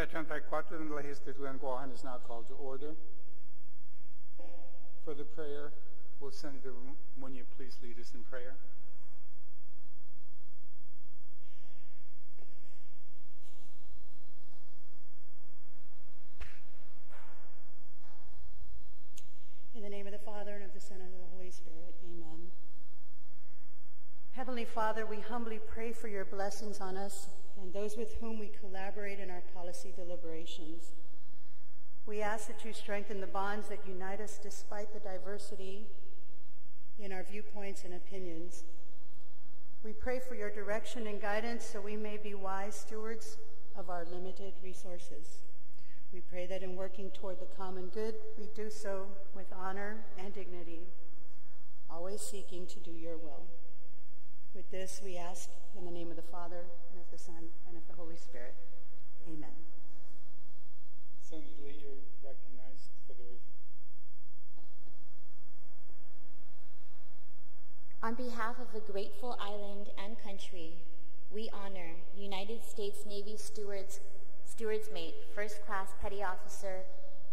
Asamblea 34 in the Legislature in Guam is now called to order. For the prayer, will Senator Muñoz please lead us in prayer? In the name of the Father, and of the Son, and of the Holy Spirit, amen. Heavenly Father, we humbly pray for your blessings on us and those with whom we collaborate in our policy deliberations. We ask that you strengthen the bonds that unite us despite the diversity in our viewpoints and opinions. We pray for your direction and guidance so we may be wise stewards of our limited resources. We pray that in working toward the common good, we do so with honor and dignity, always seeking to do your will. With this, we ask in the name of the Father, and of the Son, and of the Holy Spirit. Amen. Senator Lee, you're recognized for the reading. On behalf of the grateful island and country, we honor United States Navy Steward's Mate, First Class Petty Officer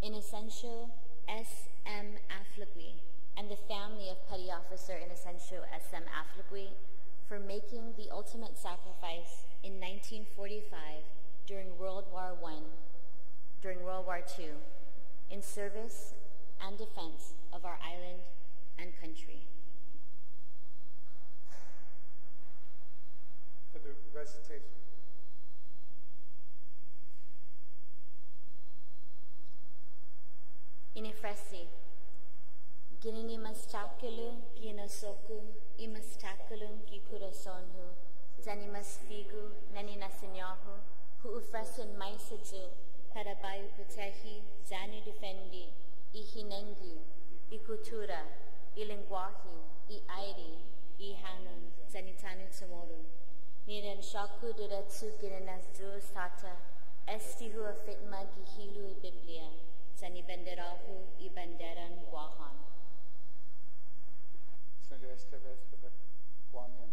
Inocencio S.M. Affligui, and the family of Petty Officer Inocencio S.M. Affligui for making the ultimate sacrifice in 1945 during World War II, in service and defense of our island and country. For the recitation. Inifresi, ginini mastakulu, ginosoku, imastakulum gikurasonhu, zanimas figu, naninasinyahu, hu ufresin maisadzu, parabayu putehi, zanu defendi, ihinengi, ikutura, ilingwahi, iairi, ihanun, zanitanu tsumoru. Niren shaku diretsu girinazdu stata, estihu afitma gihilu biblia. Sani banderahu I banderan Guahan. Senator Estevez for the Guam hymn.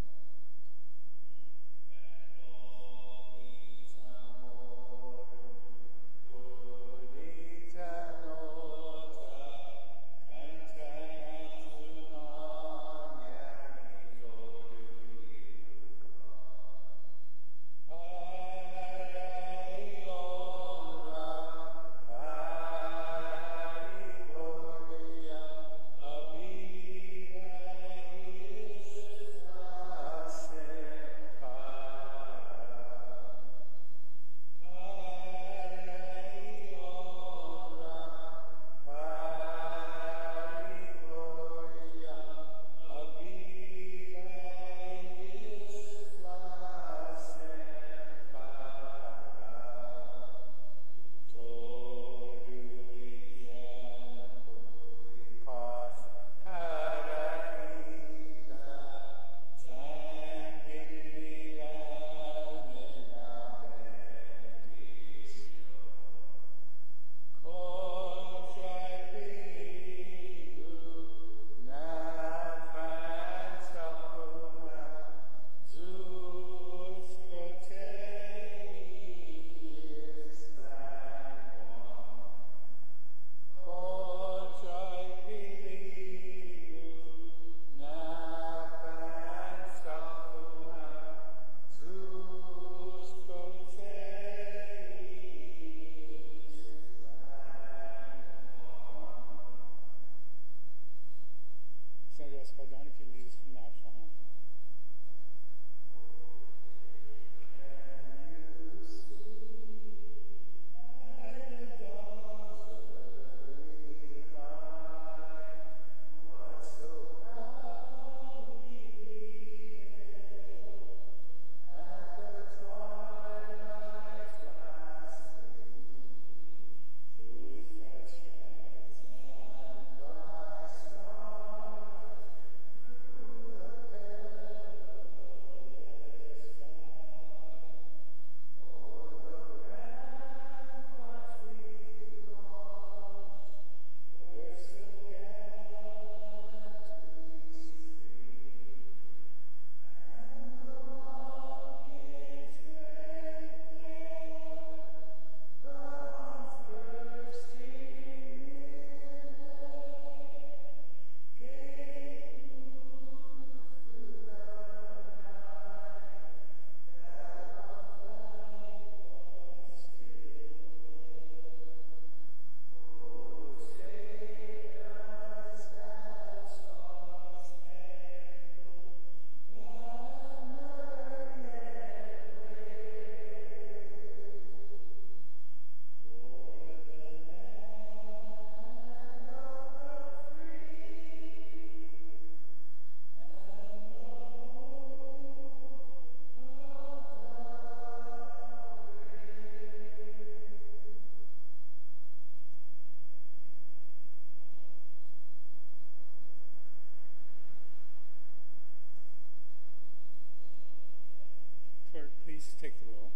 please take the roll.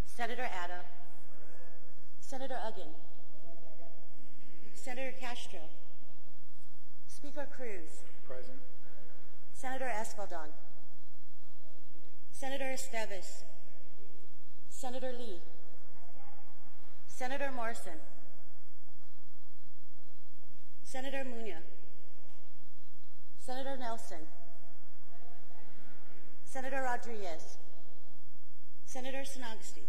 Senator Adda. Senator Uggan. Senator Castro. Speaker Cruz. Present. Senator Escaldon. Senator Esteves. Senator Lee. Senator Morrison. Senator Muñoz. Senator Nelson. Senator Rodriguez. Senator Sinagasti.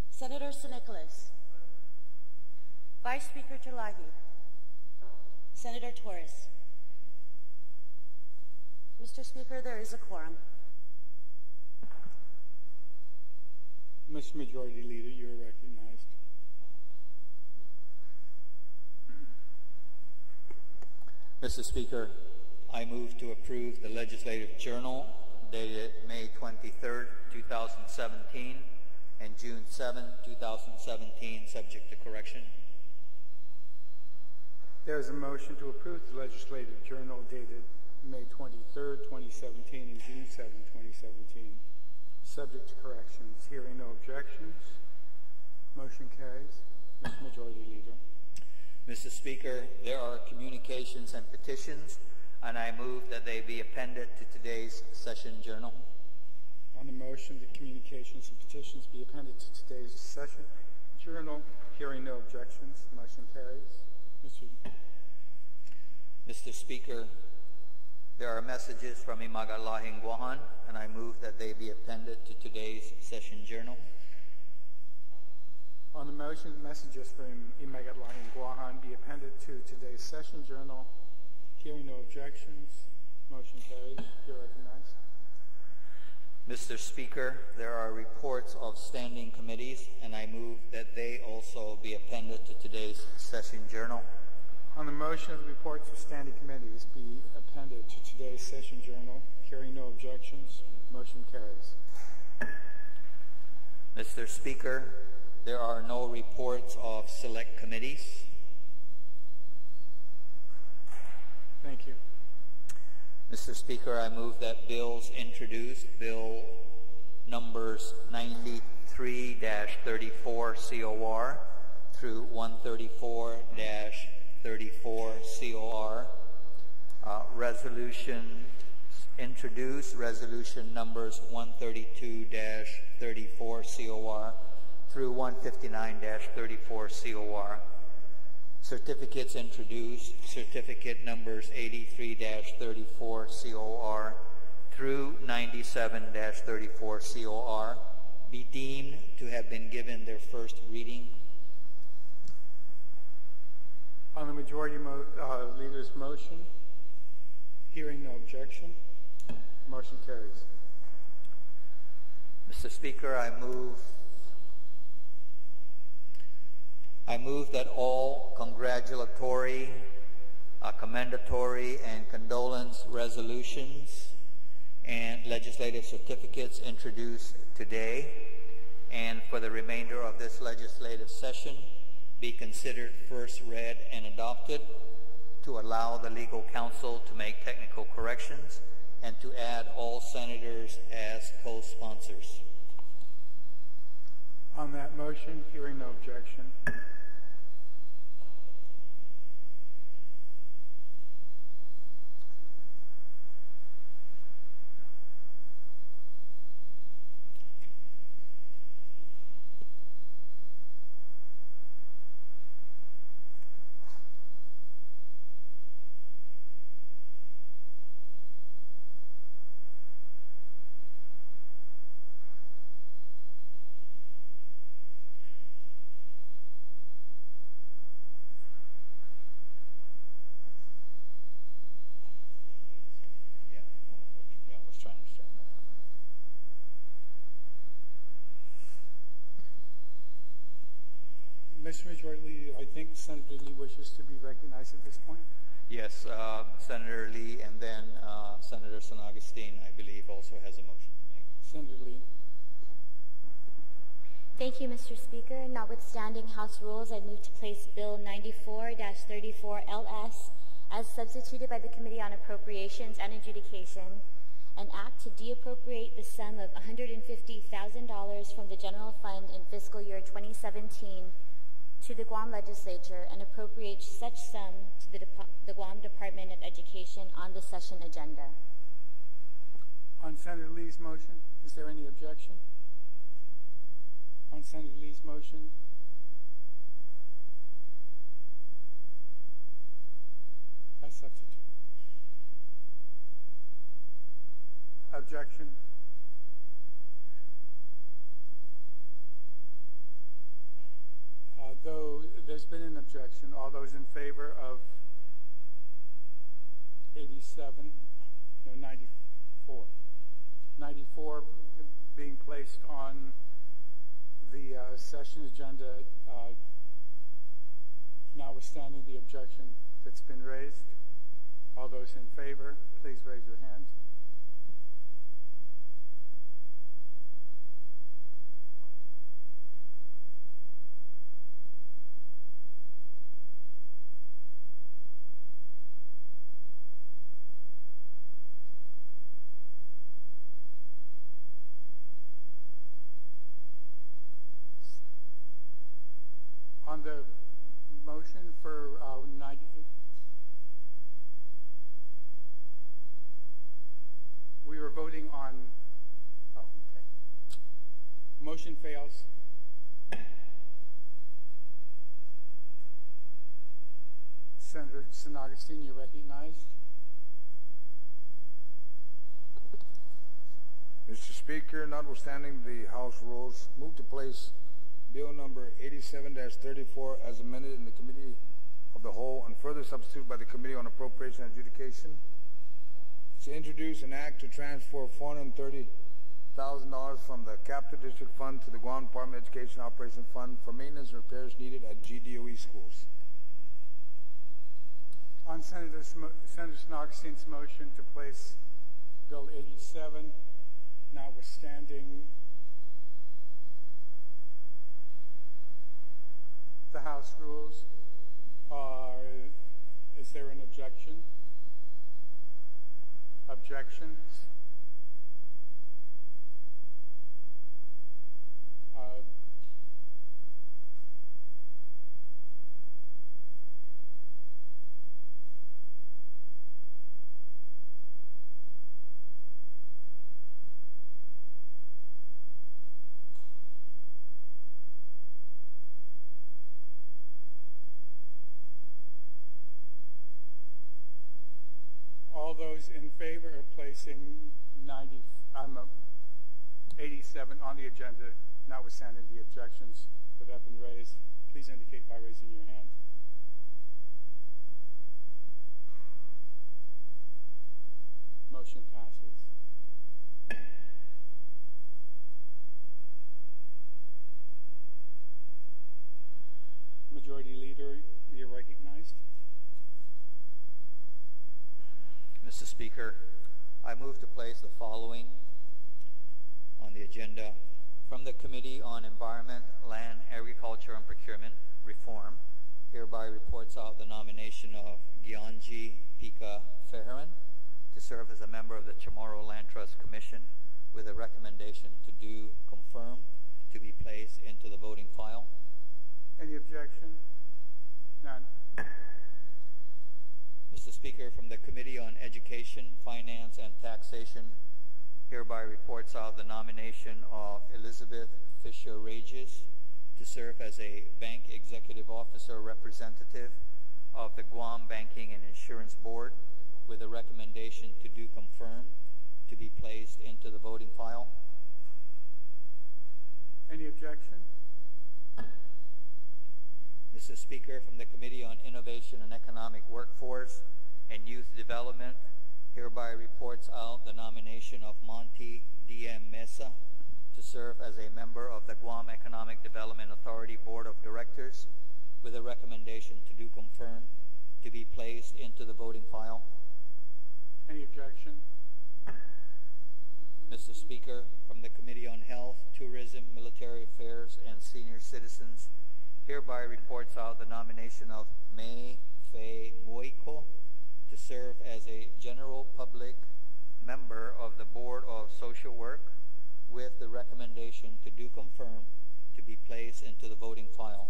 Senator Nicholas. Vice Speaker Terlahi. Senator Torres. Mr. Speaker, there is a quorum. Mr. Majority Leader, you are recognized. Mr. Speaker, I move to approve the Legislative Journal dated May 23rd, 2017 and June 7, 2017, subject to correction. There is a motion to approve the Legislative Journal dated May 23rd, 2017 and June 7, 2017, subject to corrections. Hearing no objections, motion carries. Mr. Majority Leader. Mr. Speaker, there are communications and petitions, and I move that they be appended to today's session journal. On the motion that communications and petitions be appended to today's session journal, hearing no objections, motion carries. Mr. Speaker, there are messages from Imagalahin Guahan, and I move that they be appended to today's session journal. On the motion, messages from Imagalahin Guahan be appended to today's session journal, hearing no objections, motion carries. You're recognized. Mr. Speaker, there are reports of standing committees, and I move that they also be appended to today's session journal. On the motion of the reports of standing committees be appended to today's session journal, hearing no objections, motion carries. Mr. Speaker, there are no reports of select committees. Thank you. Mr. Speaker, I move that bills introduced, bill numbers 93-34 COR through 134-34 COR, resolutions introduced, resolution numbers 132-34 COR through 159-34 COR. Certificates introduced, certificate numbers 83-34 COR through 97-34 COR, be deemed to have been given their first reading. On the Majority Leader's motion, hearing no objection, motion carries. Mr. Speaker, I move that all congratulatory, commendatory, and condolence resolutions and legislative certificates introduced today and for the remainder of this legislative session be considered first read and adopted, to allow the legal counsel to make technical corrections, and to add all senators as co-sponsors. On that motion, hearing no objection, Mr. Majority Leader, I think Senator Lee wishes to be recognized at this point. Yes, Senator Lee, and then Senator San Agustin, I believe, also has a motion to make. Senator Lee. Thank you, Mr. Speaker. Notwithstanding House rules, I move to place Bill 94-34 LS as substituted by the Committee on Appropriations and Adjudication an act to deappropriate the sum of $150,000 from the general fund in fiscal year 2017 to the Guam Legislature and appropriate such sum to the Guam Department of Education on the session agenda. On Senator Lee's motion, is there any objection? On Senator Lee's motion? As substitute. Objection? Though there's been an objection, all those in favor of 94 being placed on the session agenda, notwithstanding the objection that's been raised, all those in favor, please raise your hand. On the motion for 90, we were voting on, oh, okay. Motion fails. Senator San Agustin, you're recognized. Mr. Speaker, notwithstanding the House rules, move to place Bill number 87-34 as amended in the Committee of the Whole and further substituted by the Committee on Appropriation and Adjudication to introduce an act to transfer $430,000 from the Capital District Fund to the Guam Department of Education Operation Fund for maintenance and repairs needed at GDOE schools. On Senator San Agustin's motion to place Bill 87, notwithstanding the House rules, is there an objection? Objections? All those in favor of placing 87 on the agenda, notwithstanding the objections that have been raised, please indicate by raising your hand. Motion passes. Majority Leader, you're recognized. Mr. Speaker, I move to place the following on the agenda from the Committee on Environment, Land, Agriculture, and Procurement Reform. Hereby reports out the nomination of Gyanji Pika Feheran to serve as a member of the Chamorro Land Trust Commission with a recommendation to do confirm to be placed into the voting file. Any objection? None. Mr. Speaker, from the Committee on Education, Finance, and Taxation, hereby reports out the nomination of Elizabeth Fisher-Rages to serve as a Bank Executive Officer Representative of the Guam Banking and Insurance Board with a recommendation to do confirm to be placed into the voting file. Any objection? Mr. Speaker, from the Committee on Innovation and Economic Workforce and Youth Development, hereby reports out the nomination of Monty D.M. Mesa to serve as a member of the Guam Economic Development Authority Board of Directors with a recommendation to do confirm to be placed into the voting file. Any objection? Mr. Speaker, from the Committee on Health, Tourism, Military Affairs, and Senior Citizens, hereby reports out the nomination of May Faye Moiko to serve as a General Public member of the Board of Social Work with the recommendation to do confirm to be placed into the voting file.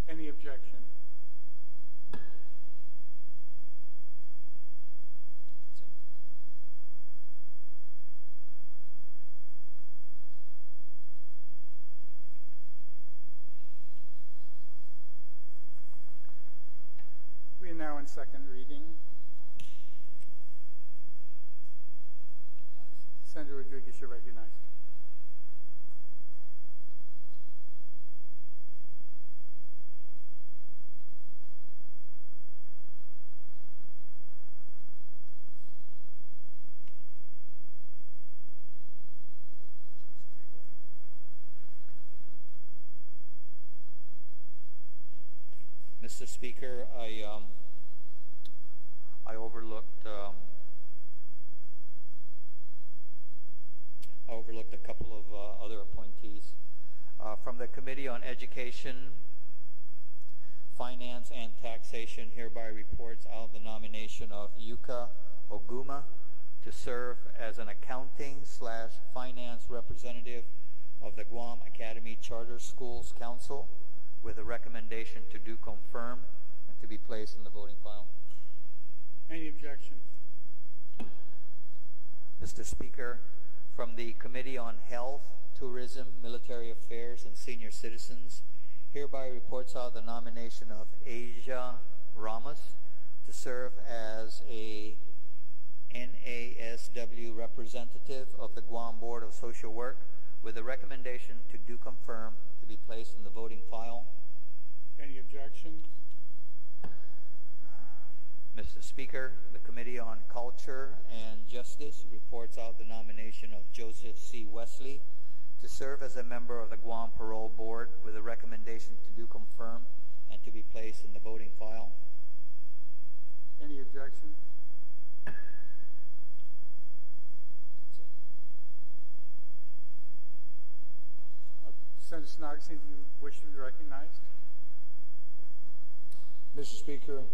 Any objection? We are now in second reading. Senator Rodriguez, you're recognized. Mr. Speaker, I overlooked a couple of other appointees. From the Committee on Education, Finance, and Taxation, hereby reports out the nomination of Yuka Oguma to serve as an accounting/finance representative of the Guam Academy Charter Schools Council, with a recommendation to do confirm and to be placed in the voting file. Any objections? Mr. Speaker, from the Committee on Health, Tourism, Military Affairs, and Senior Citizens, hereby reports out the nomination of Asia Ramos to serve as a NASW representative of the Guam Board of Social Work, with a recommendation to do confirm to be placed in the voting file. Any objection? Mr. Speaker, the Committee on Culture and Justice reports out the nomination of Joseph C. Wesley to serve as a member of the Guam Parole Board, with a recommendation to do confirm and to be placed in the voting file. Any objection? Senator Snodgrass, do you wish to be recognized? Mr. Speaker,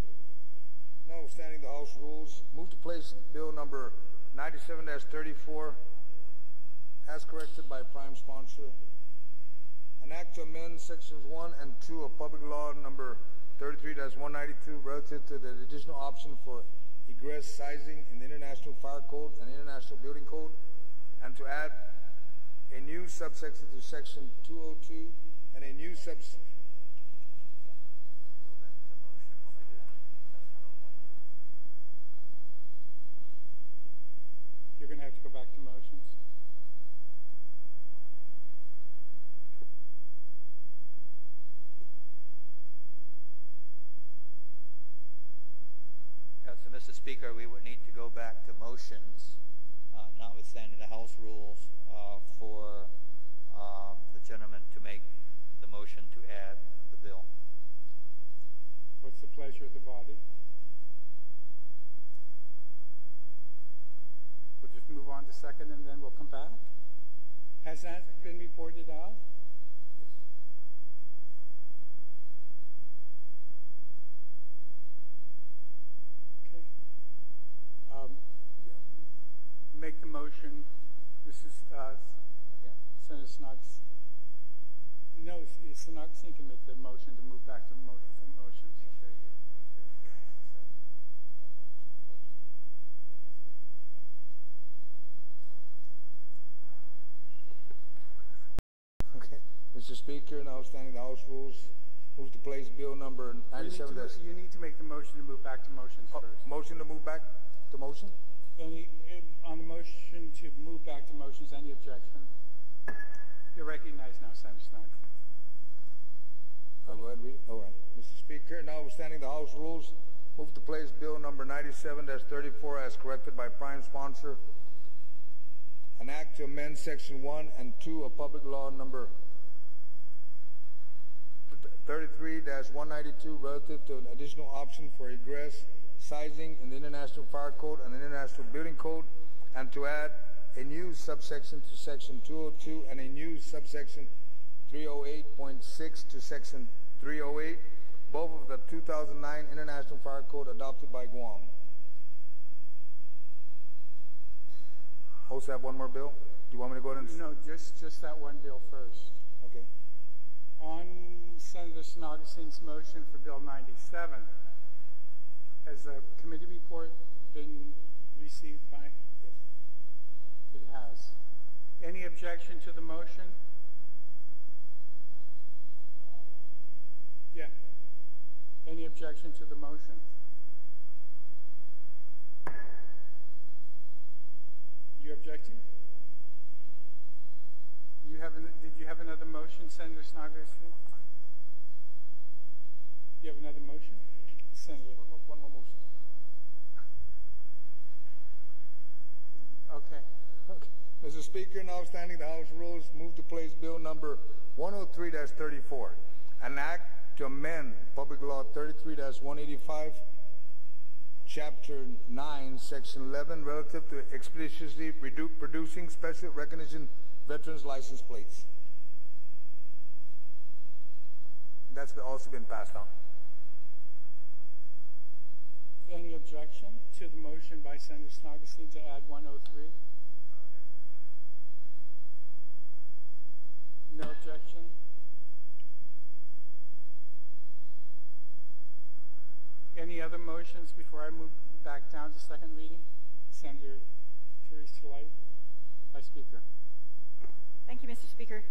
notwithstanding the House rules, move to place Bill number 97-34 as corrected by prime sponsor. An act to amend sections 1 and 2 of Public Law number 33-192 relative to the additional option for egress sizing in the International Fire Code and International Building Code, and to add a new subsection to section 202 and a new subsection. You're going to have to go back to motions. So, Mr. Speaker, we would need to go back to motions, notwithstanding the House rules, for the gentleman to make the motion to add the bill. What's the pleasure of the body? We'll just move on to second and then we'll come back. Has that been reported out? Okay. Make the motion. This is Senator Snodgrass. No, Snodgrass can make the motion to move back to motions. Mr. Speaker, notwithstanding the House rules, move to place Bill number 97. You need to make the motion to move back to motions first. Motion to move back to motion? On the motion to move back to motions, any objection? You're recognized now, Senator Snodgrass. I'll go ahead and read it. All right. Mr. Speaker, notwithstanding the House rules, move to place Bill number 97-34 as corrected by prime sponsor. An act to amend section 1 and 2 of Public Law number 33-192 relative to an additional option for egress sizing in the International Fire Code and the International Building Code, and to add a new subsection to section 202 and a new subsection 308.6 to section 308, both of the 2009 International Fire Code adopted by Guam. also have one more bill? Do you want me to go ahead and? No, just that one bill first. Okay. On Senator Snoggesen's motion for Bill 97, has the committee report been received by? Yes. It has. Any objection to the motion? Yeah. Any objection to the motion? You objecting? Did you have another motion, Senator Snodgrass? You have another motion? Senator. One more motion. Okay. Mr. Speaker, notwithstanding the House rules, move to place Bill number 103-34, an act to amend Public Law 33-185, Chapter 9, Section 11, relative to expeditiously producing special recognition veterans license plates. That's also been passed on. Any objection to the motion by Senator Snoggesen to add 103? No objection. Any other motions before I move back down to second reading? Senator Teresa Light, Vice Speaker. Thank you, Mr. Speaker.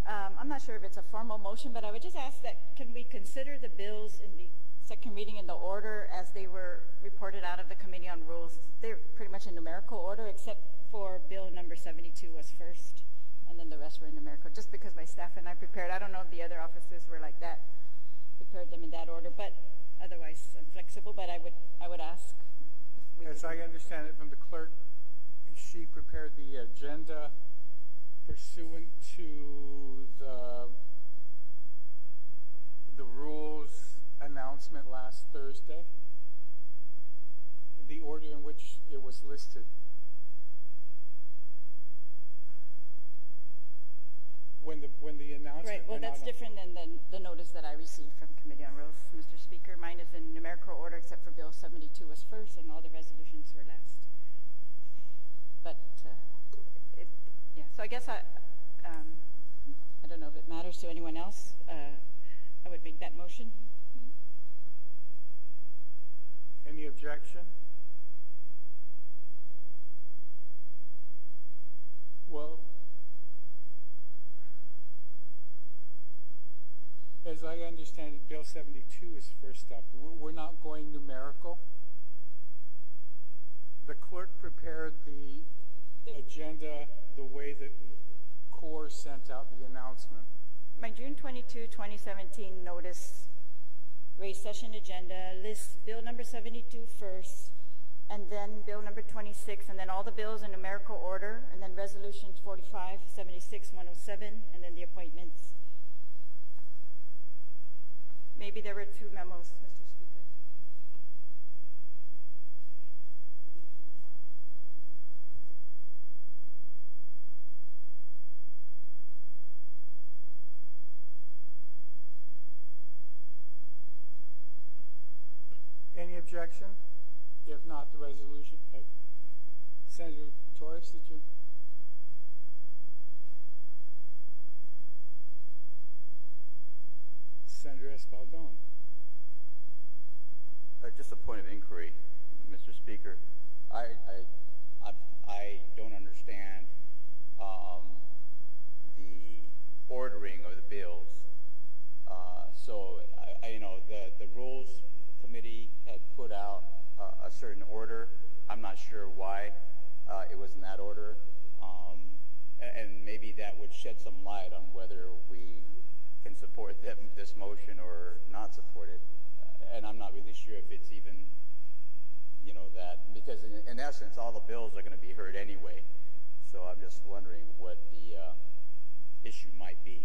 I'm not sure if it's a formal motion, but I would just ask that can we consider the bills in the second reading in the order as they were reported out of the Committee on Rules? They're pretty much in numerical order, except for Bill number 72 was first, and then the rest were in numerical, just because my staff and I prepared. I don't know if the other officers were like that, prepared them in that order, but otherwise I'm flexible, but I would ask. As I understand it from the clerk, she prepared the agenda pursuant to the rules announcement last Thursday, the order in which it was listed. When the announcement Right, well, that's different than the notice that I received from Committee on Rules, Mr. Speaker. Mine is in numerical order, except for Bill 72 was first, and all the resolutions were last. But, yeah, so I guess I don't know if it matters to anyone else. I would make that motion. Any objection? Well, as I understand it, Bill 72 is first up. We're not going numerical. The clerk prepared the agenda the way that CORE sent out the announcement. My June 22, 2017 notice raised session agenda lists Bill number 72 first, and then Bill number 26, and then all the bills in numerical order, and then resolutions 45, 76, 107, and then the appointments. Maybe there were two memos, Mr. Speaker. Any objection? If not, the resolution. Senator Torres, did you? Senator Espaldon. Just a point of inquiry, Mr. Speaker. I don't understand the ordering of the bills. So the Rules Committee had put out a certain order. I'm not sure why it was in that order, and maybe that would shed some light on whether we can support this motion or not support it. And I'm not really sure if it's even, that, because in essence, all the bills are going to be heard anyway. So I'm just wondering what the issue might be.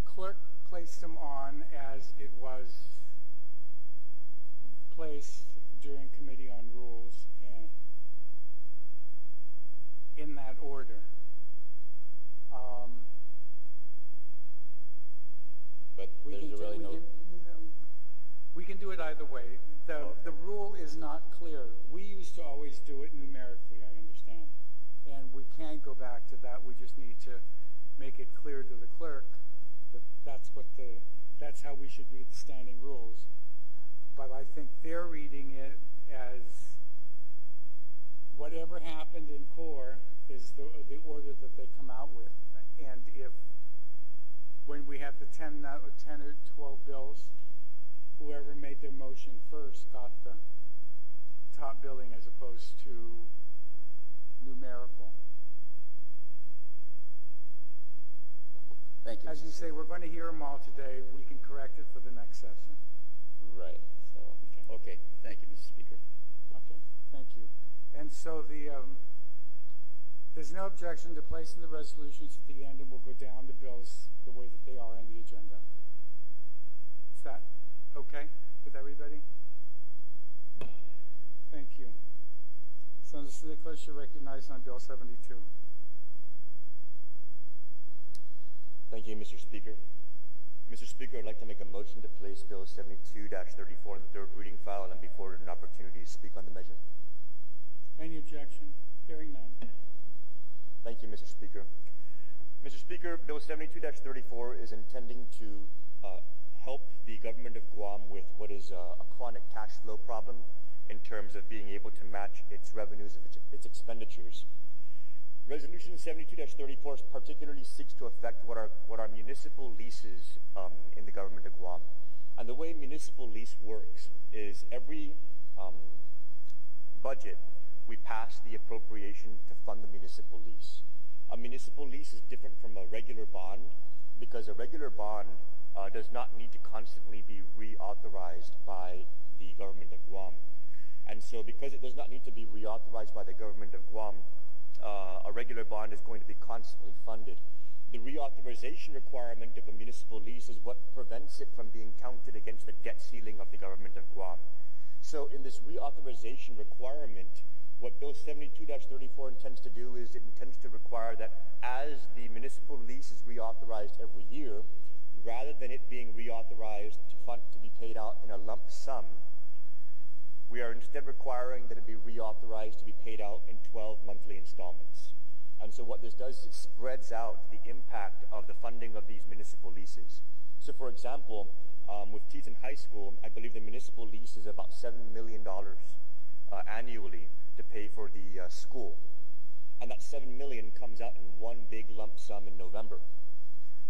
Clerk placed them on as it was placed during Committee on Rules and in that order. But do it either way. The rule is not clear. We used to always do it numerically, I understand. And we can go back to that. We just need to make it clear to the clerk that that's how we should read the standing rules. But I think they're reading it as whatever happened in core is the order that they come out with. And if when we have the 10 or 12 bills, whoever made their motion first got the top billing as opposed to numerical. Thank you. As you say, we're going to hear them all today. We can correct it for the next session. Right. So, okay. Thank you, Mr. Speaker. Okay. Thank you. And so there's no objection to placing the resolutions at the end, and we'll go down the bills the way that they are on the agenda. Is that okay with everybody? Thank you. So, Mr. Nicholas, you're recognized on Bill 72. Thank you, Mr. Speaker. Mr. Speaker, I'd like to make a motion to place Bill 72-34 in the third reading file and be afforded an opportunity to speak on the measure. Any objection? Hearing none. Thank you, Mr. Speaker. Mr. Speaker, Bill 72-34 is intending to help the government of Guam with what is a chronic cash flow problem in terms of being able to match its revenues and its expenditures. Resolution 72-34 particularly seeks to affect what are municipal leases in the government of Guam. And the way municipal lease works is every budget we pass the appropriation to fund the municipal lease. A municipal lease is different from a regular bond because a regular bond does not need to constantly be reauthorized by the government of Guam. And so because it does not need to be reauthorized by the government of Guam, a regular bond is going to be constantly funded. The reauthorization requirement of a municipal lease is what prevents it from being counted against the debt ceiling of the government of Guam. So in this reauthorization requirement, what Bill 72-34 intends to do is it intends to require that as the municipal lease is reauthorized every year, rather than it being reauthorized to be paid out in a lump sum, we are instead requiring that it be reauthorized to be paid out in 12 monthly installments. And so what this does is it spreads out the impact of the funding of these municipal leases. So for example, with Teton High School, I believe the municipal lease is about $7 million annually to pay for the school. And that $7 million comes out in one big lump sum in November.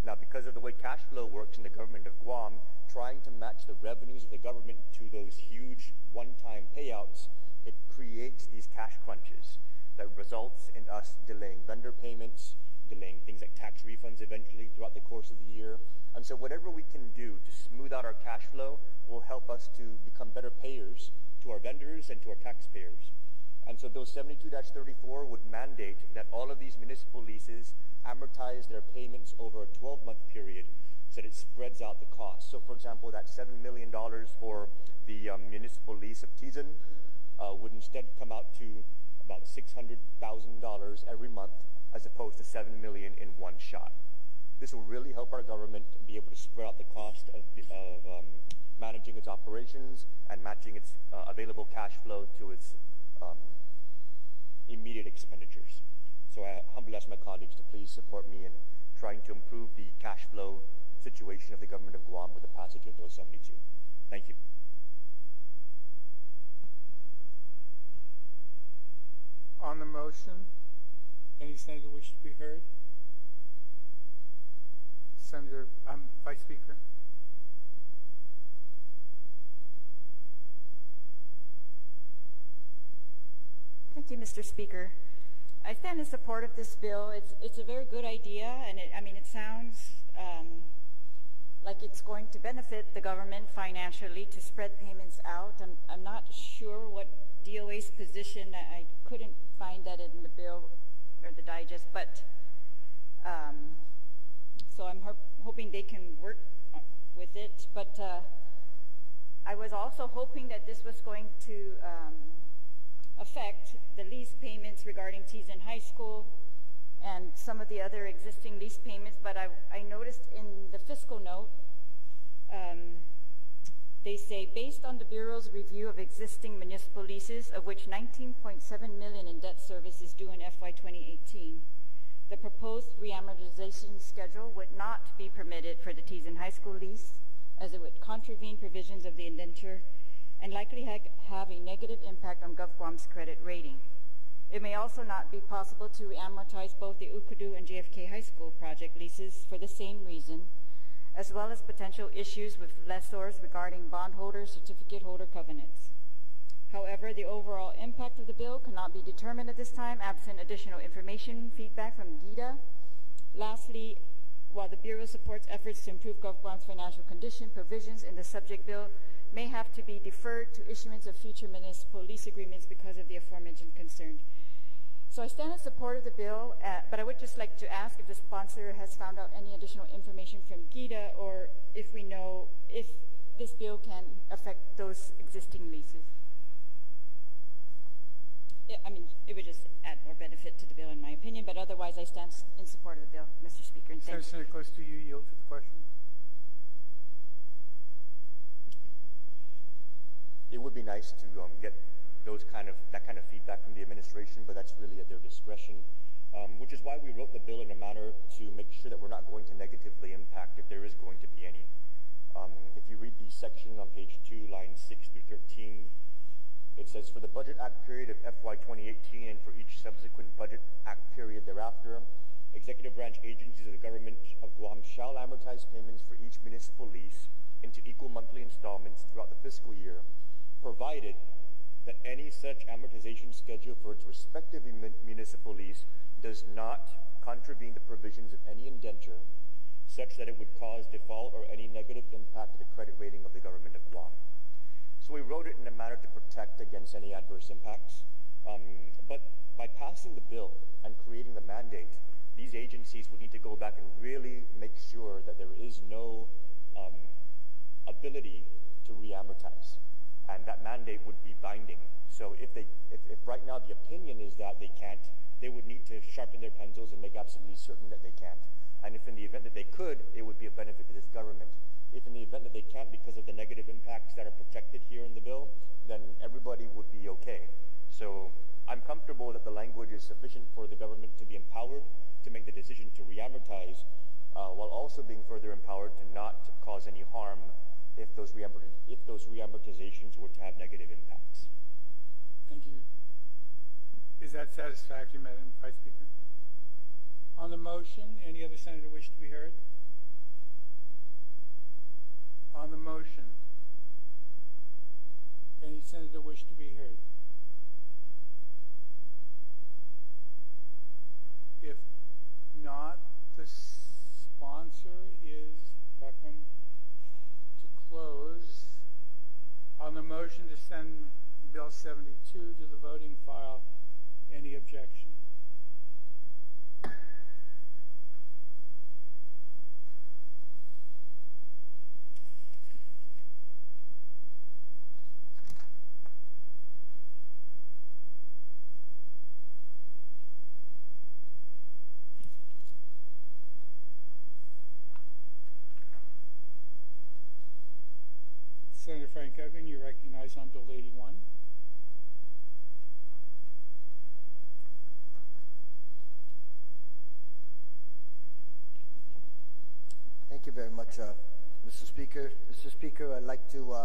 Now, because of the way cash flow works in the government of Guam, trying to match the revenues of the government to those huge one-time payouts, it creates these cash crunches that results in us delaying vendor payments, delaying things like tax refunds eventually throughout the course of the year. And so whatever we can do to smooth out our cash flow will help us to become better payers to our vendors and to our taxpayers. And so Bill 72-34 would mandate that all of these municipal leases amortize their payments over a 12-month period so that it spreads out the cost. So, for example, that $7 million for the municipal lease of Teton would instead come out to about $600,000 every month as opposed to $7 million in one shot. This will really help our government be able to spread out the cost of managing its operations and matching its available cash flow to its immediate expenditures. So I humbly ask my colleagues to please support me in trying to improve the cash flow situation of the government of Guam with the passage of Bill 72. Thank you. On the motion, any senator wish to be heard? Senator, Vice Speaker. Thank you, Mr. Speaker. I stand in support of this bill. It's a very good idea, and it sounds like it's going to benefit the government financially to spread payments out. I'm not sure what DOA's position. I couldn't find that in the bill or the digest, but so I'm hoping they can work with it. But I was also hoping that this was going to affect the lease payments regarding Teton High School and some of the other existing lease payments, but I noticed in the fiscal note They say, based on the Bureau's review of existing municipal leases, of which $19.7 million in debt service is due in FY 2018, the proposed reamortization schedule would not be permitted for the Teason High School lease, as it would contravene provisions of the indenture and likely have a negative impact on GovGuam's credit rating. It may also not be possible to reamortize both the Ukudu and JFK High School project leases for the same reason, as well as potential issues with lessors regarding bondholder, certificate holder covenants. However, the overall impact of the bill cannot be determined at this time, absent additional information, feedback from GIDA. Lastly, while the Bureau supports efforts to improve GovGuam's financial condition, provisions in the subject bill may have to be deferred to issuance of future municipal lease agreements because of the aforementioned concern. So I stand in support of the bill, but I would just like to ask if the sponsor has found out any additional information from GIDA, or if we know if this bill can affect those existing leases. I mean, it would just add more benefit to the bill, in my opinion, but otherwise I stand in support of the bill, Mr. Speaker. And thank you. Senator Nicholas, do you yield to the question? It would be nice to get that kind of feedback from the administration, but that's really at their discretion, which is why we wrote the bill in a manner to make sure that we're not going to negatively impact if there is going to be any. If you read the section on page 2, lines 6 through 13, it says, for the Budget Act period of FY 2018 and for each subsequent Budget Act period thereafter, executive branch agencies of the government of Guam shall amortize payments for each municipal lease into equal monthly installments throughout the fiscal year, provided that any such amortization schedule for its respective municipal lease does not contravene the provisions of any indenture, such that it would cause default or any negative impact to the credit rating of the government of Guam. So we wrote it in a manner to protect against any adverse impacts. But by passing the bill and creating the mandate, these agencies would need to go back and really make sure that there is no ability to reamortize. And that mandate would be binding. So if right now the opinion is that they can't, they would need to sharpen their pencils and make absolutely certain that they can't. And if in the event that they could, it would be a benefit to this government. If in the event that they can't because of the negative impacts that are protected here in the bill, then everybody would be okay. So I'm comfortable that the language is sufficient for the government to be empowered to make the decision to reamortize, while also being further empowered to not cause any harm if those reamortizations were to have negative impacts. Thank you. Is that satisfactory, Madam Vice Speaker? On the motion, any other senator wish to be heard? On the motion, any senator wish to be heard? If not, the sponsor is welcome to close. On the motion to send Bill 72 to the voting file, any objection? Senator Frank Ogden, you recognize on Bill 81. Thank you very much, Mr. Speaker. Mr. Speaker, I'd like to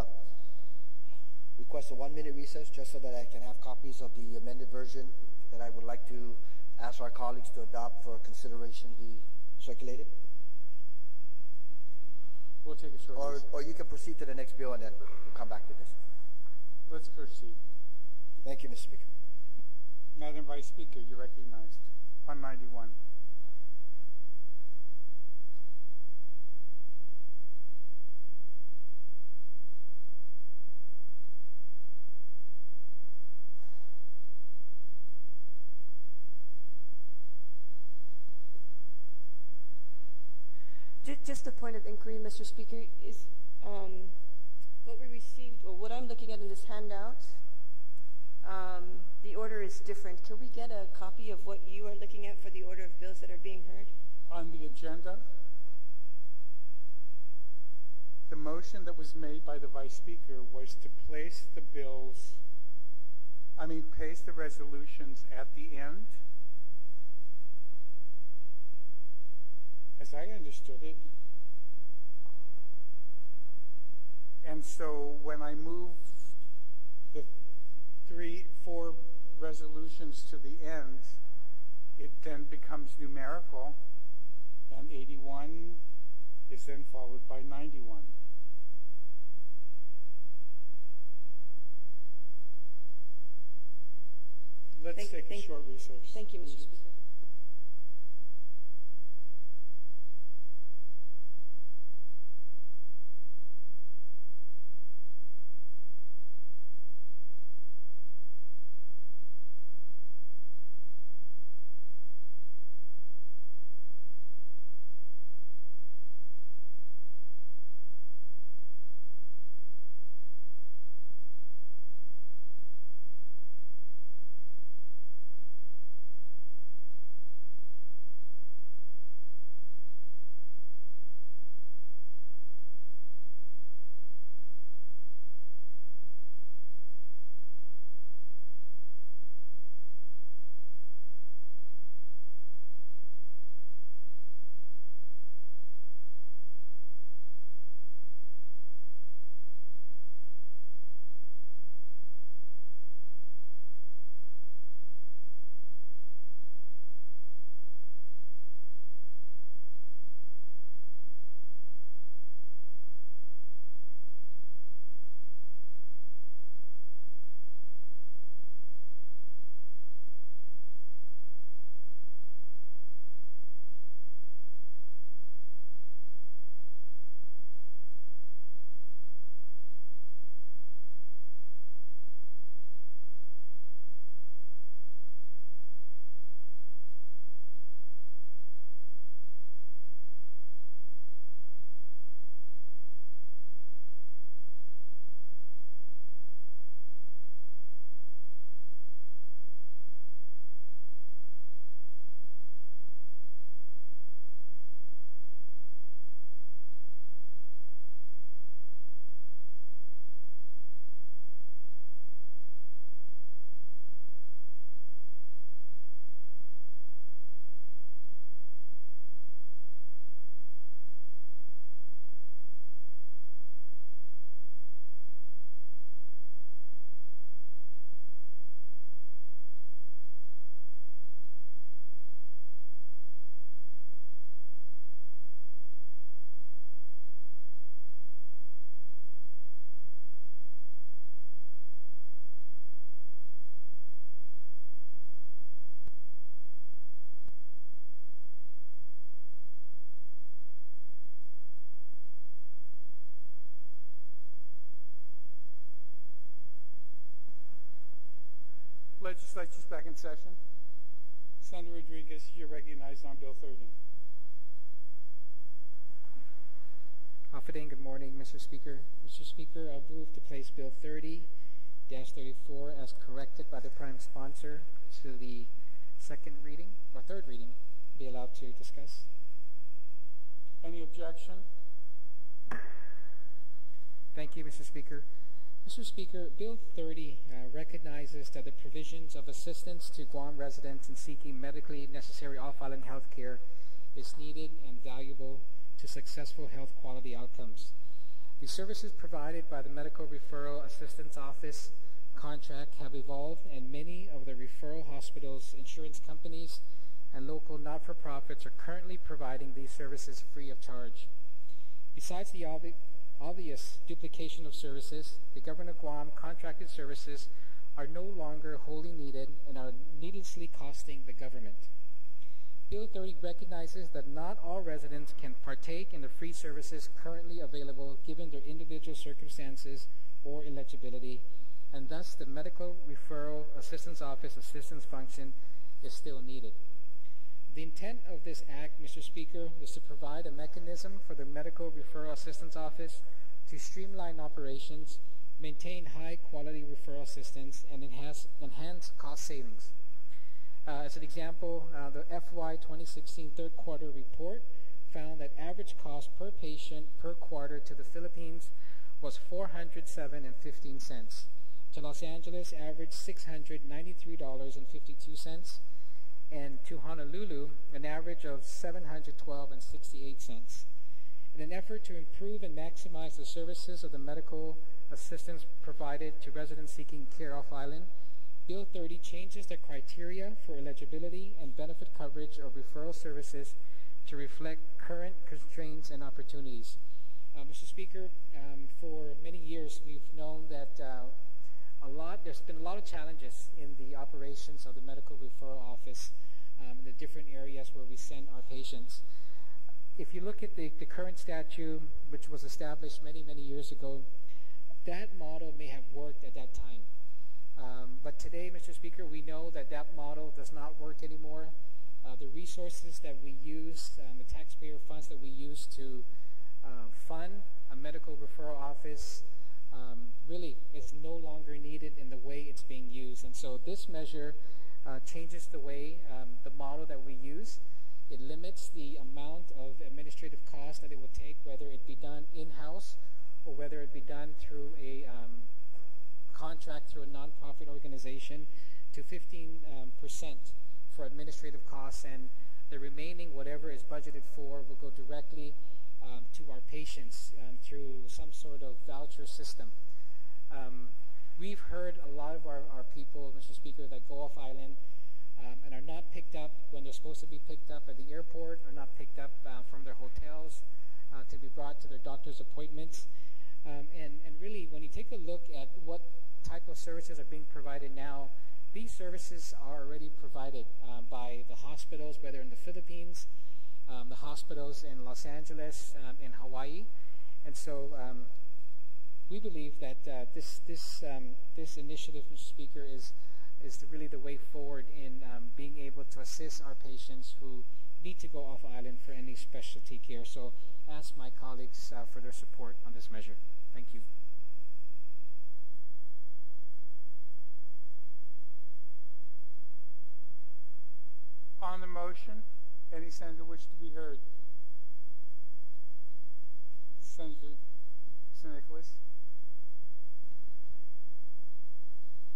request a 1-minute recess just so that I can have copies of the amended version that I would like to ask our colleagues to adopt for consideration be circulated. We'll take a short recess. Or you can proceed to the next bill and then we'll come back to this. Let's proceed. Thank you, Mr. Speaker. Madam Vice Speaker, you're recognized on 91. Just a point of inquiry, Mr. Speaker, is what we received, or what I'm looking at in this handout, the order is different. Can we get a copy of what you are looking at for the order of bills that are being heard? On the agenda, The motion that was made by the Vice Speaker was to place the place the resolutions at the end. As I understood it. And so when I move the 4 resolutions to the end, it then becomes numerical, and 81 is then followed by 91. Let's take a short recess. Thank you, Mr. Speaker. Legislature's back in session. Senator Rodriguez, you're recognized on Bill 30. Afadin, good morning, Mr. Speaker. Mr. Speaker, I move to place Bill 30-34 as corrected by the Prime Sponsor to the second reading, or third reading, be allowed to discuss. Any objection? Thank you, Mr. Speaker. Mr. Speaker, Bill 30 recognizes that the provisions of assistance to Guam residents in seeking medically necessary off-island health care is needed and valuable to successful health quality outcomes. The services provided by the Medical Referral Assistance Office contract have evolved, and many of the referral hospitals, insurance companies, and local not-for-profits are currently providing these services free of charge. Besides the obvious duplication of services, the Government of Guam contracted services are no longer wholly needed and are needlessly costing the government. Bill 30 recognizes that not all residents can partake in the free services currently available given their individual circumstances or eligibility, and thus the Medical Referral Assistance Office assistance function is still needed. The intent of this act, Mr. Speaker, is to provide a mechanism for the Medical Referral Assistance Office to streamline operations, maintain high-quality referral assistance, and enhance cost savings. As an example, the FY 2016 third quarter report found that average cost per patient per quarter to the Philippines was $407.15. To Los Angeles, averaged $693.52, and to Honolulu, an average of $712.68. In an effort to improve and maximize the services of the medical assistance provided to residents seeking care off-island, Bill 30 changes the criteria for eligibility and benefit coverage of referral services to reflect current constraints and opportunities. Mr. Speaker, for many years we've known that there's been a lot of challenges in the operations of the medical referral office in the different areas where we send our patients. If you look at the current statute, which was established many, many years ago, that model may have worked at that time. But today, Mr. Speaker, we know that that model does not work anymore. The resources that we use, the taxpayer funds that we use to fund a medical referral office really is no longer needed in the way it's being used. And so this measure changes the way, the model that we use. It limits the amount of administrative costs that it will take, whether it be done in-house or whether it be done through a contract through a nonprofit organization, to 15% for administrative costs, and the remaining, whatever is budgeted for, will go directly to our patients through some sort of voucher system. We've heard a lot of our people, Mr. Speaker, that go off island and are not picked up when they're supposed to be picked up at the airport, or not picked up from their hotels to be brought to their doctor's appointments. And really, when you take a look at what type of services are being provided now, these services are already provided by the hospitals, whether in the Philippines, the hospitals in Los Angeles, in Hawaii. And so we believe that this initiative, Mr. Speaker, is really the way forward in being able to assist our patients who need to go off island for any specialty care. So ask my colleagues for their support on this measure. Thank you. On the motion, any senator wish to be heard? Senator Nicholas.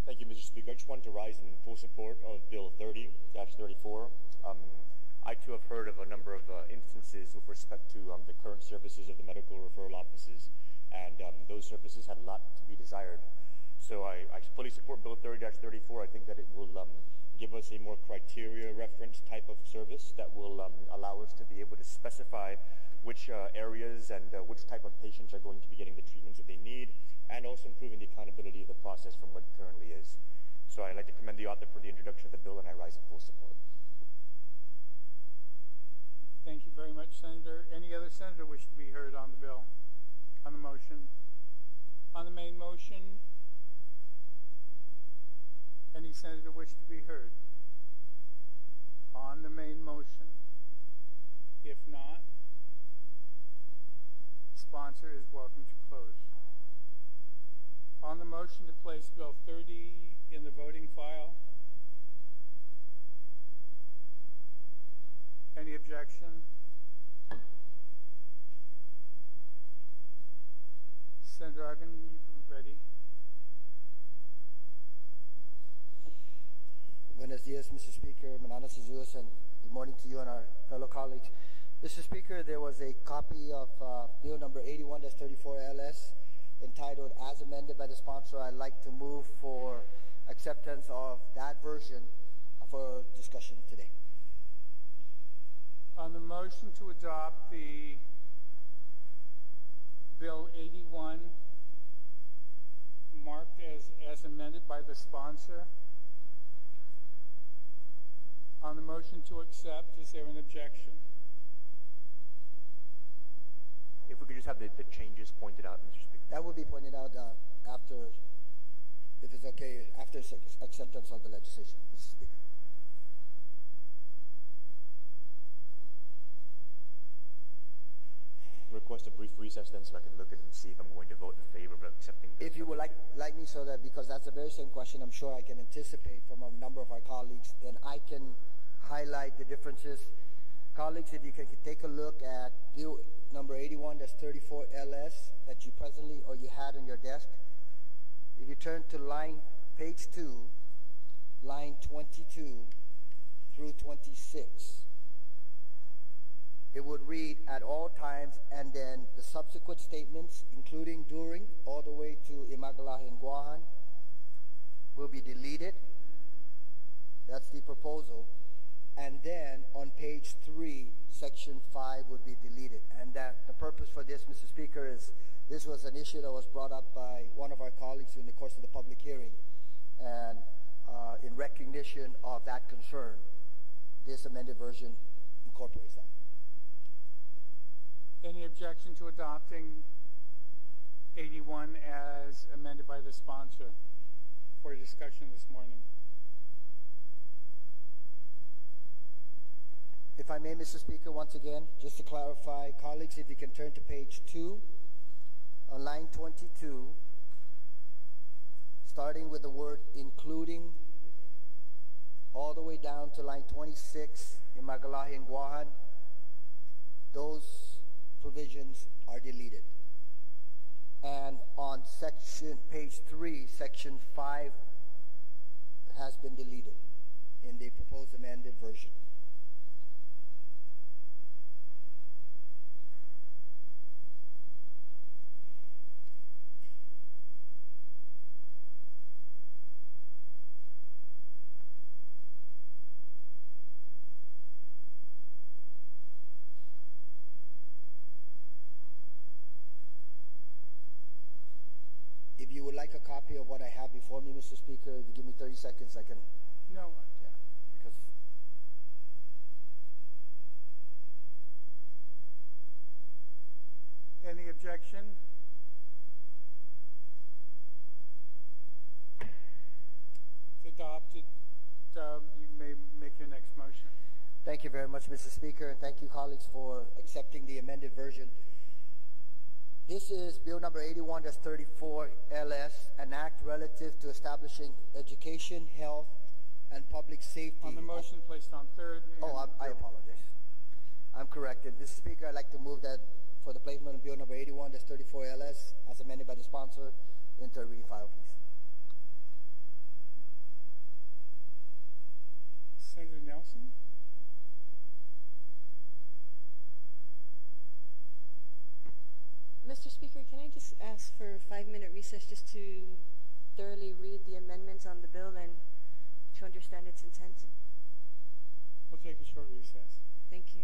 Thank you, Mr. Speaker. I just wanted to rise in full support of Bill 30-34. I too have heard of a number of instances with respect to the current services of the medical referral offices, and those services had a lot to be desired. So I fully support Bill 30-34. I think that it will give us a more criteria reference type of service that will allow us to be able to specify which areas and which type of patients are going to be getting the treatments that they need, and also improving the accountability of the process from what it currently is. So I'd like to commend the author for the introduction of the bill, and I rise in full support. Thank you very much, Senator. Any other senator wish to be heard on the bill? On the motion? On the main motion? Any senator wish to be heard? On the main motion? If not, sponsor is welcome to close. On the motion to place Bill 30 in the voting file, any objection? Senator Argan, you ready? Buenos dias, Mr. Speaker, Mananas Azules, and good morning to you and our fellow colleagues. Mr. Speaker, there was a copy of Bill number 81-34 LS entitled As Amended by the Sponsor. I'd like to move for acceptance of that version for discussion today. On the motion to adopt the Bill 81 marked as amended by the sponsor, on the motion to accept, is there an objection? If we could just have the changes pointed out, Mr. Speaker. That will be pointed out after, if it's okay, after acceptance of the legislation, Mr. Speaker. Request a brief recess then so I can look at it and see if I'm going to vote in favor of accepting. If you would like me, so that, because that's the very same question I'm sure I can anticipate from a number of our colleagues, then I can highlight the differences Colleagues, if you can take a look at Bill number 81, that's 34 LS, that you presently or you had on your desk. If you turn to page 2, line 22 through 26, it would read at all times, and then the subsequent statements, including during, all the way to Imagalahin Guahan, will be deleted. That's the proposal. And then on page 3, section 5 would be deleted. And that the purpose for this, Mr. Speaker, is this was an issue that was brought up by one of our colleagues in the course of the public hearing. And in recognition of that concern, this amended version incorporates that. Any objection to adopting 81 as amended by the sponsor for discussion this morning? If I may, Mr. Speaker, once again, just to clarify, colleagues, if you can turn to page 2, on line 22, starting with the word including, all the way down to line 26 in Magalahi and Guahan, those provisions are deleted. And on page 3, section 5 has been deleted in the proposed amended version. If you would like a copy of what I have before me, Mr. Speaker, if you give me 30 seconds, I can. No. Yeah, because. Any objection? It's adopted. You may make your next motion. Thank you very much, Mr. Speaker, and thank you, colleagues, for accepting the amended version. This is Bill number 81, that's 34 LS, an act relative to establishing education, health, and public safety. On the motion placed on third. Oh, I apologize. I'm corrected. Mr. Speaker, I'd like to move that for the placement of Bill number 81, that's 34 LS, as amended by the sponsor, into a reading file, please. Senator Nelson? Mr. Speaker, can I just ask for a 5-minute recess just to thoroughly read the amendments on the bill and to understand its intent? We'll take a short recess. Thank you.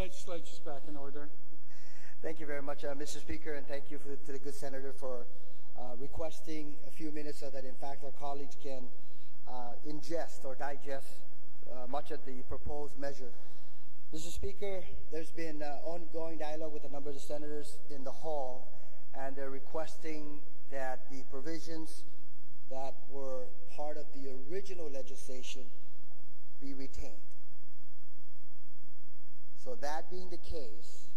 Legislature's back in order. Thank you very much, Mr. Speaker, and thank you to the good senator for requesting a few minutes so that, in fact, our colleagues can ingest or digest much of the proposed measure. Mr. Speaker, there's been ongoing dialogue with a number of the senators in the hall, and they're requesting that the provisions that were part of the original legislation be retained. So that being the case,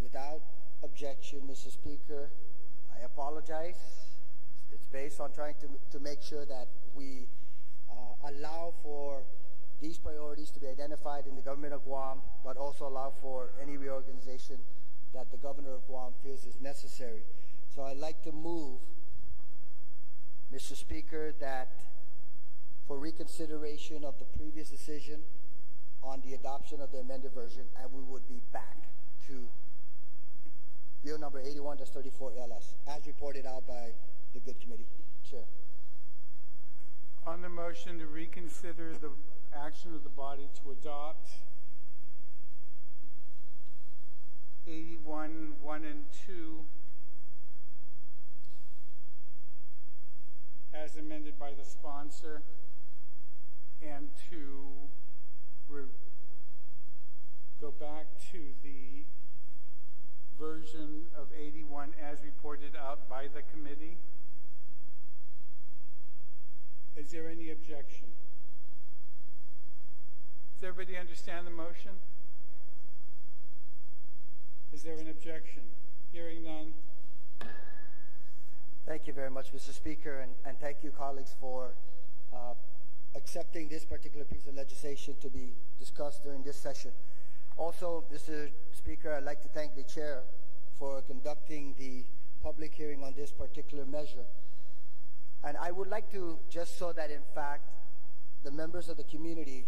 without objection, Mr. Speaker, I apologize. It's based on trying to make sure that we allow for these priorities to be identified in the government of Guam, but also allow for any reorganization that the governor of Guam feels is necessary. So I'd like to move, Mr. Speaker, that for reconsideration of the previous decision on the adoption of the amended version, and we would be back to Bill number 81-34 LS, as reported out by the good committee. Chair. On the motion to reconsider the action of the body to adopt 81, 1 and 2 as amended by the sponsor, and to go back to the version of 81 as reported out by the committee. Is there any objection? Does everybody understand the motion? Is there an objection? Hearing none. Thank you very much, Mr. Speaker, and thank you, colleagues, for accepting this particular piece of legislation to be discussed during this session. Also, Mr. Speaker, I'd like to thank the chair for conducting the public hearing on this particular measure. And I would like to, just so that in fact the members of the community,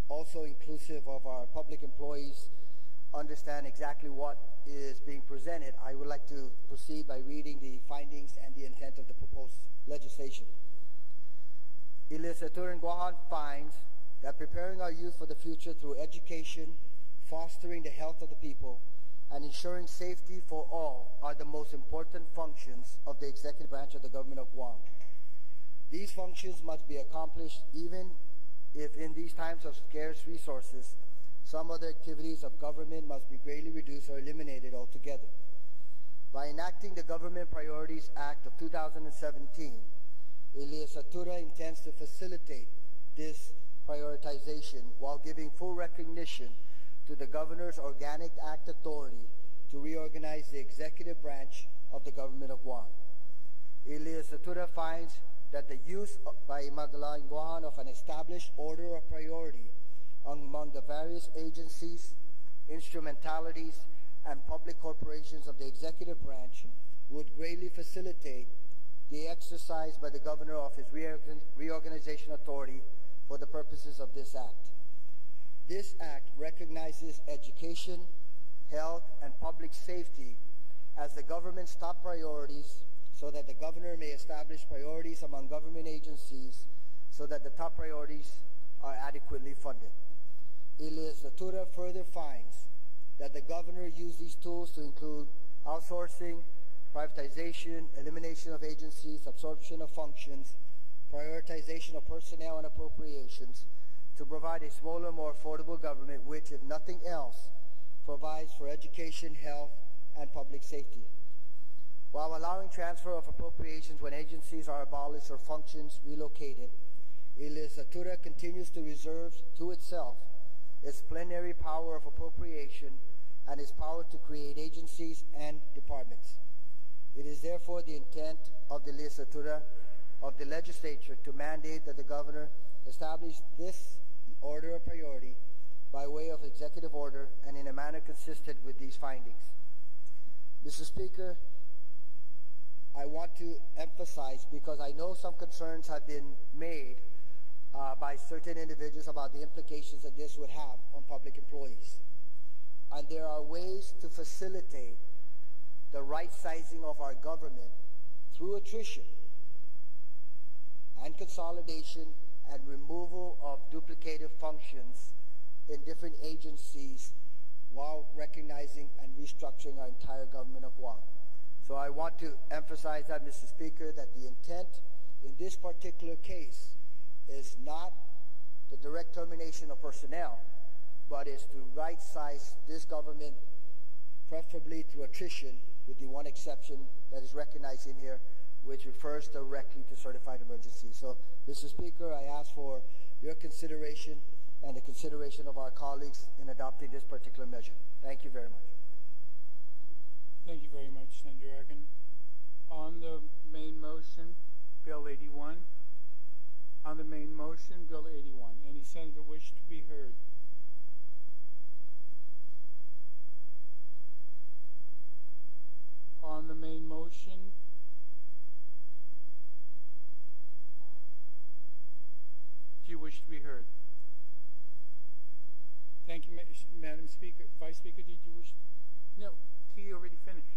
also inclusive of our public employees, understand exactly what is being presented, I would like to proceed by reading the findings and the intent of the proposed legislation. The legislature in Guam finds that preparing our youth for the future through education, fostering the health of the people, and ensuring safety for all are the most important functions of the executive branch of the government of Guam. These functions must be accomplished even if in these times of scarce resources, some other activities of government must be greatly reduced or eliminated altogether. By enacting the Government Priorities Act of 2017, the legislatura intends to facilitate this prioritization while giving full recognition to the governor's Organic Act authority to reorganize the executive branch of the government of Guam. The legislatura finds that the use by Magdalene Guam of an established order of priority among the various agencies, instrumentalities, and public corporations of the executive branch would greatly facilitate the exercise by the governor of his reorganization authority for the purposes of this act. This act recognizes education, health, and public safety as the government's top priorities so that the governor may establish priorities among government agencies so that the top priorities are adequately funded. The legislatura further finds that the governor used these tools to include outsourcing, privatization, elimination of agencies, absorption of functions, prioritization of personnel and appropriations to provide a smaller, more affordable government which, if nothing else, provides for education, health, and public safety. While allowing transfer of appropriations when agencies are abolished or functions relocated, the legislatura continues to reserve to itself its plenary power of appropriation and its power to create agencies and departments. It is therefore the intent of the legislatura of the legislature to mandate that the governor establish this order of priority by way of executive order and in a manner consistent with these findings. Mr. Speaker, I want to emphasize, because I know some concerns have been made by certain individuals about the implications that this would have on public employees. And there are ways to facilitate the right sizing of our government through attrition and consolidation and removal of duplicative functions in different agencies while recognizing and restructuring our entire government of Guam. So I want to emphasize that, Mr. Speaker, that the intent in this particular case is not the direct termination of personnel, but is to right-size this government, preferably through attrition, with the one exception that is recognized in here, which refers directly to certified emergency. So, Mr. Speaker, I ask for your consideration and the consideration of our colleagues in adopting this particular measure. Thank you very much. Thank you very much, Senator Akin. On the main motion, Bill 81. On the main motion, Bill 81. Any senator wish to be heard? On the main motion, do you wish to be heard? Thank you, Madam Speaker. Vice Speaker, did you wish? No, he already finished.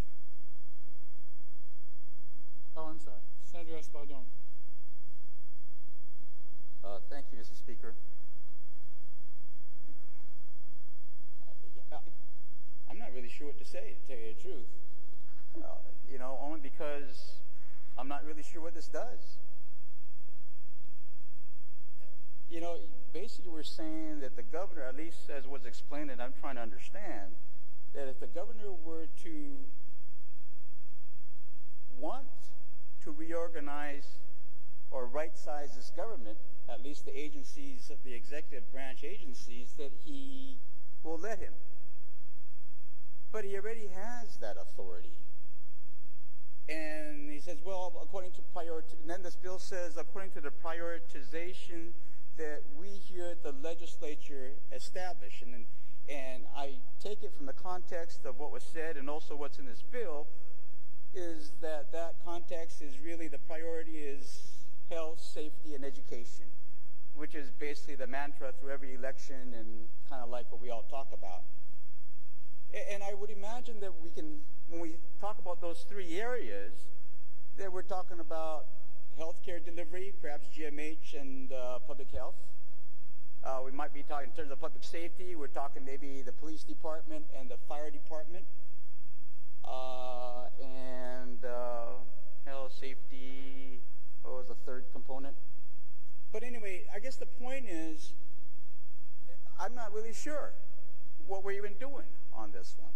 Oh, I'm sorry. Senator Espaldon. Thank you, Mr. Speaker. I'm not really sure what to say, to tell you the truth. Only because I'm not really sure what this does. Basically we're saying that the governor, at least as was explained, and I'm trying to understand, that if the governor were to want to reorganize or right-size this government, at least the agencies, the executive branch agencies, that he will let him. But he already has that authority. And he says, well, according to and then this bill says, according to the prioritization that we here at the legislature establish. And I take it from the context of what was said and also what's in this bill, is that context is really the priority is health, safety, and education, which is basically the mantra through every election and kind of like what we all talk about. And I would imagine that we can, when we talk about those three areas, that we're talking about healthcare delivery, perhaps GMH and public health. We might be talking in terms of public safety. We're talking maybe the police department and the fire department, and health, safety. What was the third component? But anyway, I guess the point is, I'm not really sure what we're even doing on this one.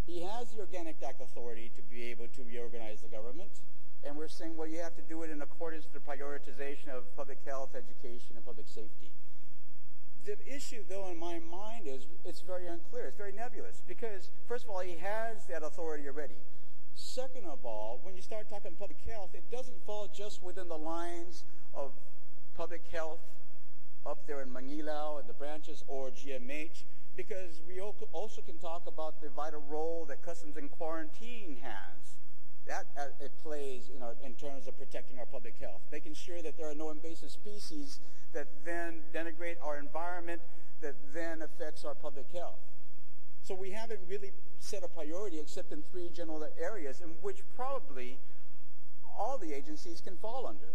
He has the Organic Act authority to be able to reorganize the government, and we're saying, well, you have to do it in accordance to the prioritization of public health, education, and public safety. The issue, though, in my mind is it's very unclear. It's very nebulous because, first of all, he has that authority already. Second of all, when you start talking public health, it doesn't fall just within the lines of public health up there in Manilao and the branches or GMH, because we also can talk about the vital role that Customs and Quarantine has. That it plays in terms of protecting our public health, making sure that there are no invasive species that then denigrate our environment, that then affects our public health. So we haven't really set a priority except in three general areas in which probably all the agencies can fall under.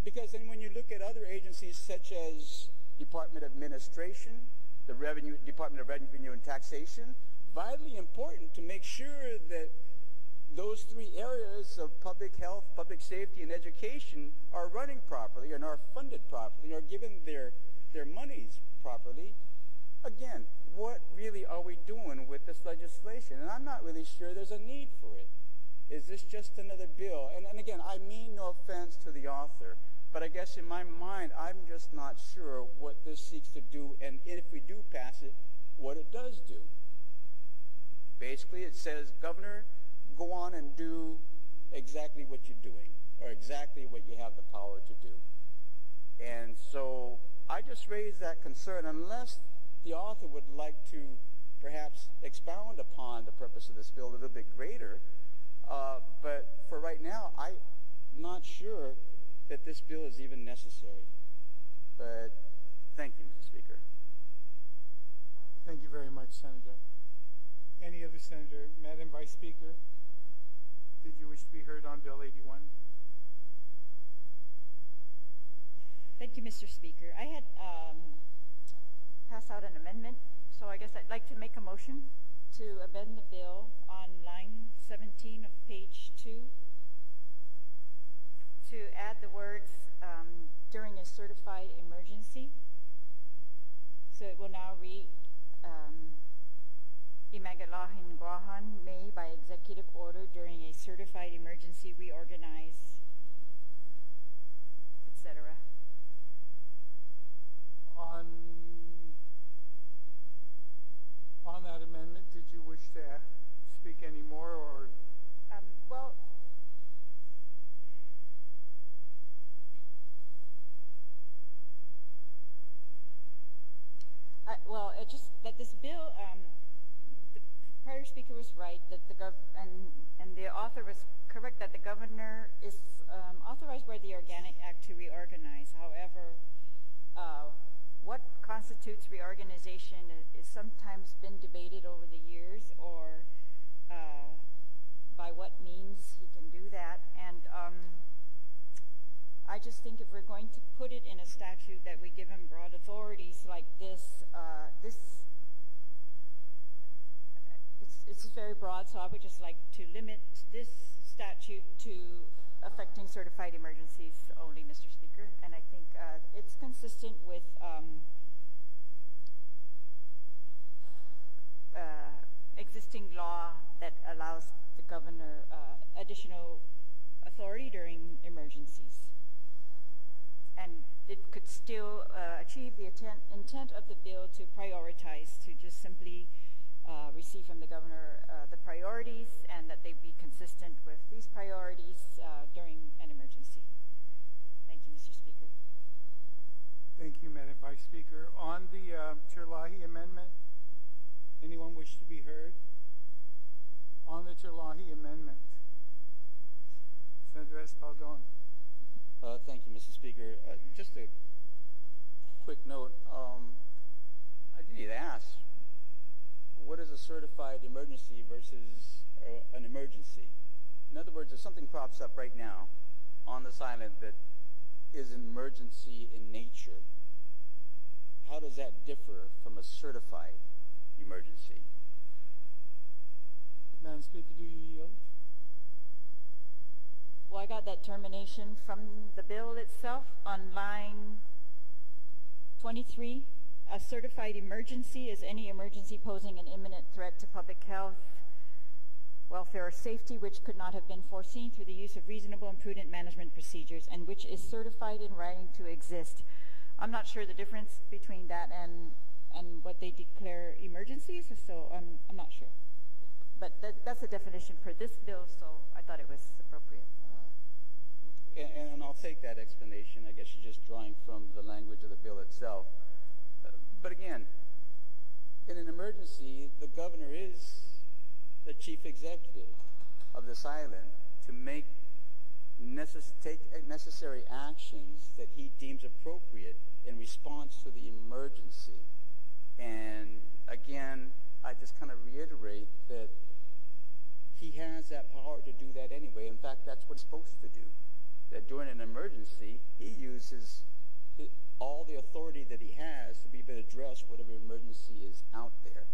Because then when you look at other agencies such as Department of Administration, the Department of Revenue and Taxation, vitally important to make sure that those three areas of public health, public safety, and education are running properly and are funded properly, are given their monies properly. Again, what really are we doing with this legislation? And I'm not really sure there's a need for it. Is this just another bill? And again, I mean no offense to the author, but I guess in my mind, I'm just not sure what this seeks to do, and if we do pass it, what it does do. Basically, it says, Governor, go on and do exactly what you're doing, or exactly what you have the power to do. And so I just raise that concern, unless the author would like to perhaps expound upon the purpose of this bill a little bit greater. But for right now, I'm not sure that this bill is even necessary. But thank you, Mr. Speaker. Thank you very much, Senator. Any other senator? Madam Vice Speaker, did you wish to be heard on Bill 81? Thank you, Mr. Speaker. I had passed out an amendment, so I guess I'd like to make a motion to amend the bill on line 17 of page 2 to add the words during a certified emergency. So it will now read, Imagalahin Guahan may, by executive order during a certified emergency, reorganize, etc. On that amendment, did you wish to speak any more, or? Well, it just that this bill, the prior speaker was right that and the author was correct that the governor is authorized by the Organic Act to reorganize. However, what constitutes reorganization is sometimes been debated over the years, or by what means he can do that. And I just think if we're going to put it in a statute that we give him broad authorities like this, it's very broad, so I would just like to limit this statute to affecting certified emergencies only, Mr. Speaker. And I think it's consistent with existing law that allows the governor additional authority during emergencies. And it could still achieve the intent of the bill to prioritize, to just simply receive from the governor the priorities, and that they be consistent with these priorities during an emergency. Thank you, Mr. Speaker. Thank you, Madam Vice Speaker. On the Terlahi amendment, anyone wish to be heard? On the Terlahi amendment, Senator Espaldon. Thank you, Mr. Speaker. Just a quick note. I do need to ask, what is a certified emergency versus an emergency? In other words, if something crops up right now on this island that is an emergency in nature, how does that differ from a certified emergency? Madam Speaker, do you yield? Well, I got that termination from the bill itself on line 23. A certified emergency is any emergency posing an imminent threat to public health, welfare, or safety which could not have been foreseen through the use of reasonable and prudent management procedures, and which is certified in writing to exist. I'm not sure the difference between that and what they declare emergencies, so I'm not sure. But that's the definition for this bill, so I thought it was appropriate. And I'll take that explanation. I guess you're just drawing from the language of the bill itself. But again, in an emergency, the governor is the chief executive of this island to take necessary actions that he deems appropriate in response to the emergency. And again, I just kind of reiterate that he has that power to do that anyway. In fact, that's what he's supposed to do. That during an emergency, he uses all the authority that he has to be able to address whatever emergency is out there,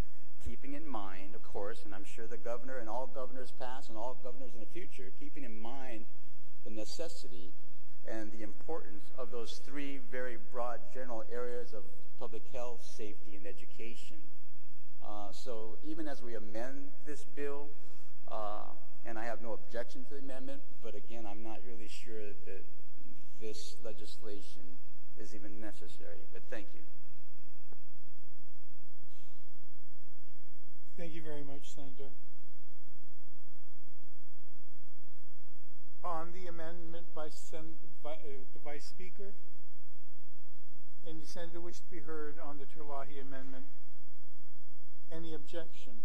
keeping in mind, of course, and I'm sure the governor and all governors past and all governors in the future, keeping in mind the necessity and the importance of those three very broad general areas of public health, safety, and education. So even as we amend this bill, and I have no objection to the amendment, but again, I'm not really sure that this legislation is even necessary. But thank you. Thank you very much, Senator. On the amendment by the Vice Speaker, any senator wish to be heard on the Terlahi amendment? Any objection?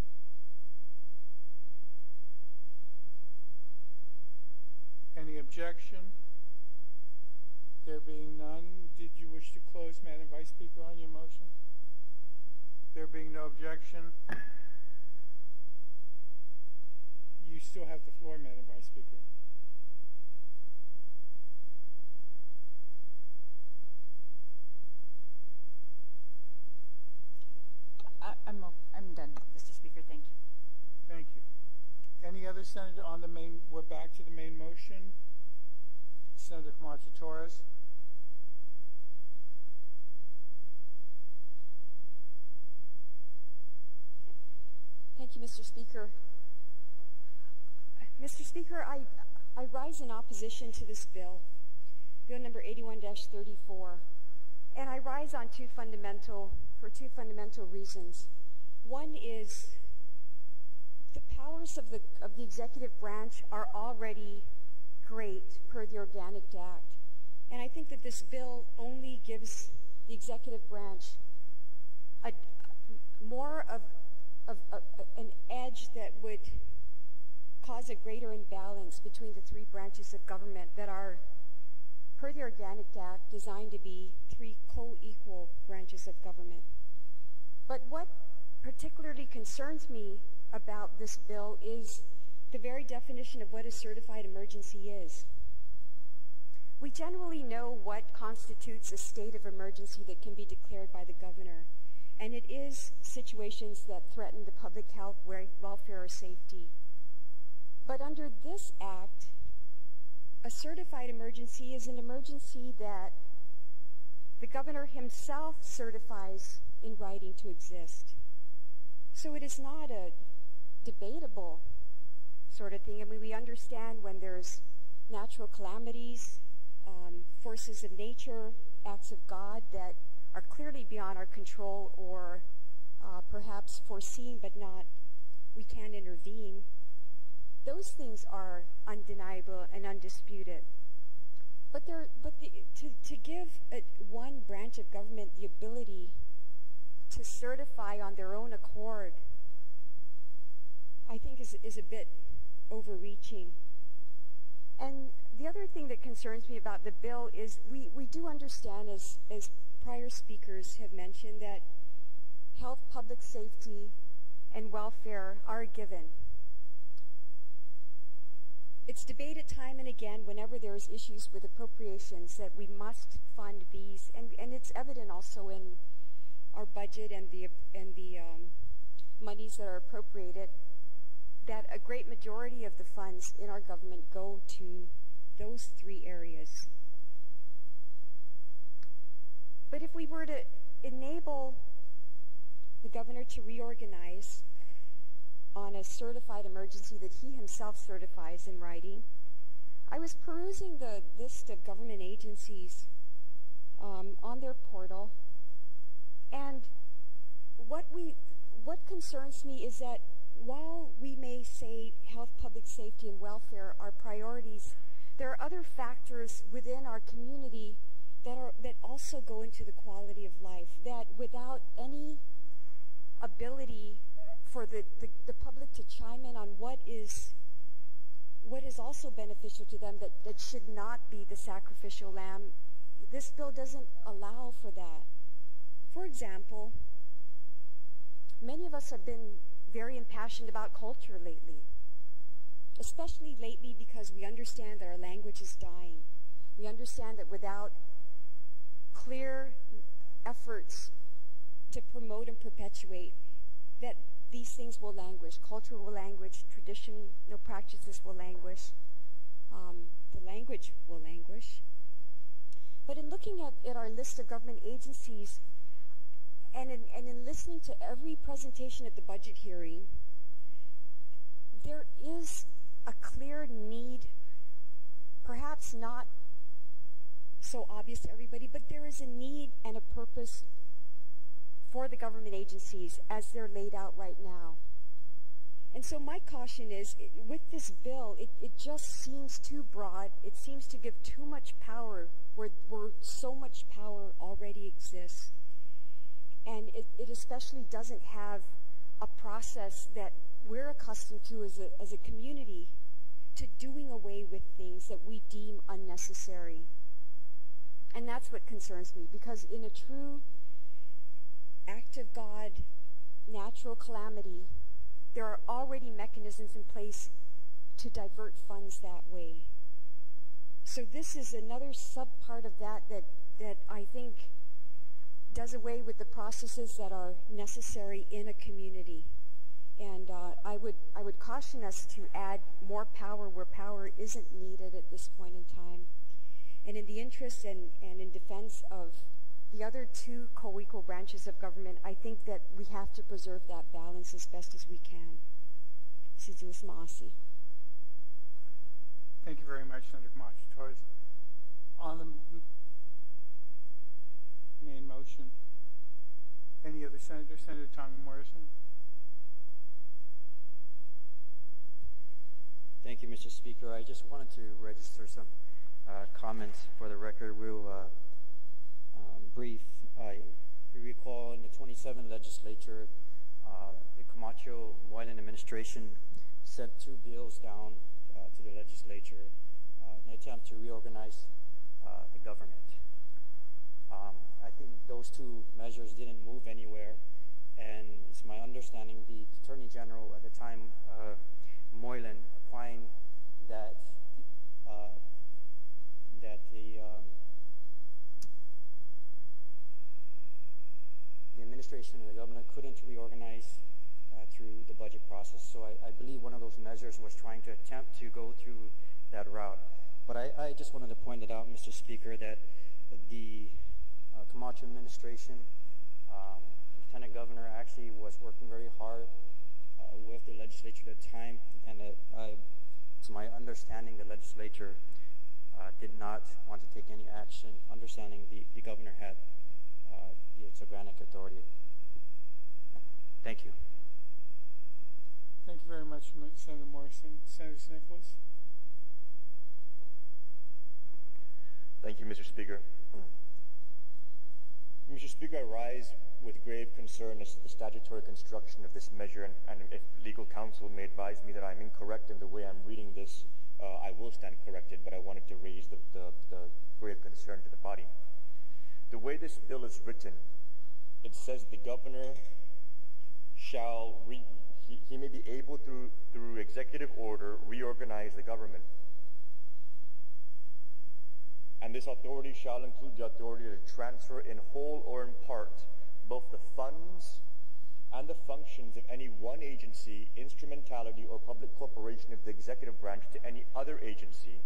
Any objection? There being none, did you wish to close, Madam Vice Speaker, on your motion? There being no objection, you still have the floor, Madam Vice Speaker. I'm done, Mr. Speaker. Thank you. Thank you. Any other senator on the main? We're back to the main motion. Senator Camacho Torres. Thank you, Mr. Speaker. Mr. Speaker, I rise in opposition to this bill, Bill number 81-34, and I rise for two fundamental reasons. One is the powers of the executive branch are already great per the Organic Act, and I think that this bill only gives the executive branch more of an edge that would cause a greater imbalance between the three branches of government that are, per the Organic Act, designed to be three co-equal branches of government. But what particularly concerns me about this bill is the very definition of what a certified emergency is. We generally know what constitutes a state of emergency that can be declared by the governor, and it is situations that threaten the public health, welfare, or safety. But under this act, a certified emergency is an emergency that the governor himself certifies in writing to exist. So it is not a debatable sort of thing. I mean, we understand when there's natural calamities, forces of nature, acts of God that are clearly beyond our control or perhaps foreseen but not, we can't intervene. Those things are undeniable and undisputed. But to give one branch of government the ability to certify on their own accord, I think is a bit overreaching. And the other thing that concerns me about the bill is we do understand, as prior speakers have mentioned, that health, public safety, and welfare are a given. It's debated time and again whenever there's issues with appropriations that we must fund these, and it's evident also in our budget and the monies that are appropriated, that a great majority of the funds in our government go to those three areas. But if we were to enable the governor to reorganize on a certified emergency that he himself certifies in writing, I was perusing the list of government agencies on their portal, and what concerns me is that while we may say health, public safety, and welfare are priorities, there are other factors within our community that also go into the quality of life, that without any ability for the public to chime in on what is also beneficial to them, that should not be the sacrificial lamb, this bill doesn't allow for that. For example, many of us have been very impassioned about culture lately, especially lately because we understand that our language is dying. We understand that without clear efforts to promote and perpetuate, that these things will languish. Culture will languish, traditional practices will languish, the language will languish. But in looking at our list of government agencies, and in listening to every presentation at the budget hearing, there is a clear need, perhaps not so obvious to everybody, but there is a need and a purpose for the government agencies as they're laid out right now. And so my caution is, with this bill, it just seems too broad. It seems to give too much power where so much power already exists. And it especially doesn't have a process that we're accustomed to as a community, to doing away with things that we deem unnecessary. And that's what concerns me, because in a true act of God, natural calamity, there are already mechanisms in place to divert funds that way. So this is another subpart of that I think does away with the processes that are necessary in a community. And I would caution us to add more power where power isn't needed at this point in time. And in the interest and in defense of the other two co-equal branches of government, I think that we have to preserve that balance as best as we can. Sidus Maasi. Thank you very much, Senator Camacho Torres. On the main motion, any other senator? Senator Tommy Morrison. Thank you, Mr. Speaker. I just wanted to register some comments for the record. Real brief. If you recall, in the 27th legislature, the Camacho Moylan administration sent 2 bills down to the legislature in an attempt to reorganize the government. I think those 2 measures didn't move anywhere, and it's my understanding the Attorney General at the time, Moylan, opined that the administration and the government couldn't reorganize through the budget process. So I believe one of those measures was trying to attempt to go through that route. But I just wanted to point it out, Mr. Speaker, that the Camacho administration, Lieutenant Governor actually was working very hard with the legislature at the time, and to my understanding, the legislature did not want to take any action, understanding the governor had the exogranic authority. Thank you. Thank you very much, Senator Morrison. Senator Nicholas. Thank you, Mr. Speaker. Mr. Speaker, I rise with grave concern as to the statutory construction of this measure, and if legal counsel may advise me that I'm incorrect in the way I'm reading this, I will stand corrected, but I wanted to raise the grave concern to the body. The way this bill is written, it says the governor shall, he may be able through executive order reorganize the government. And this authority shall include the authority to transfer in whole or in part both the funds and the functions of any one agency, instrumentality, or public corporation of the executive branch to any other agency,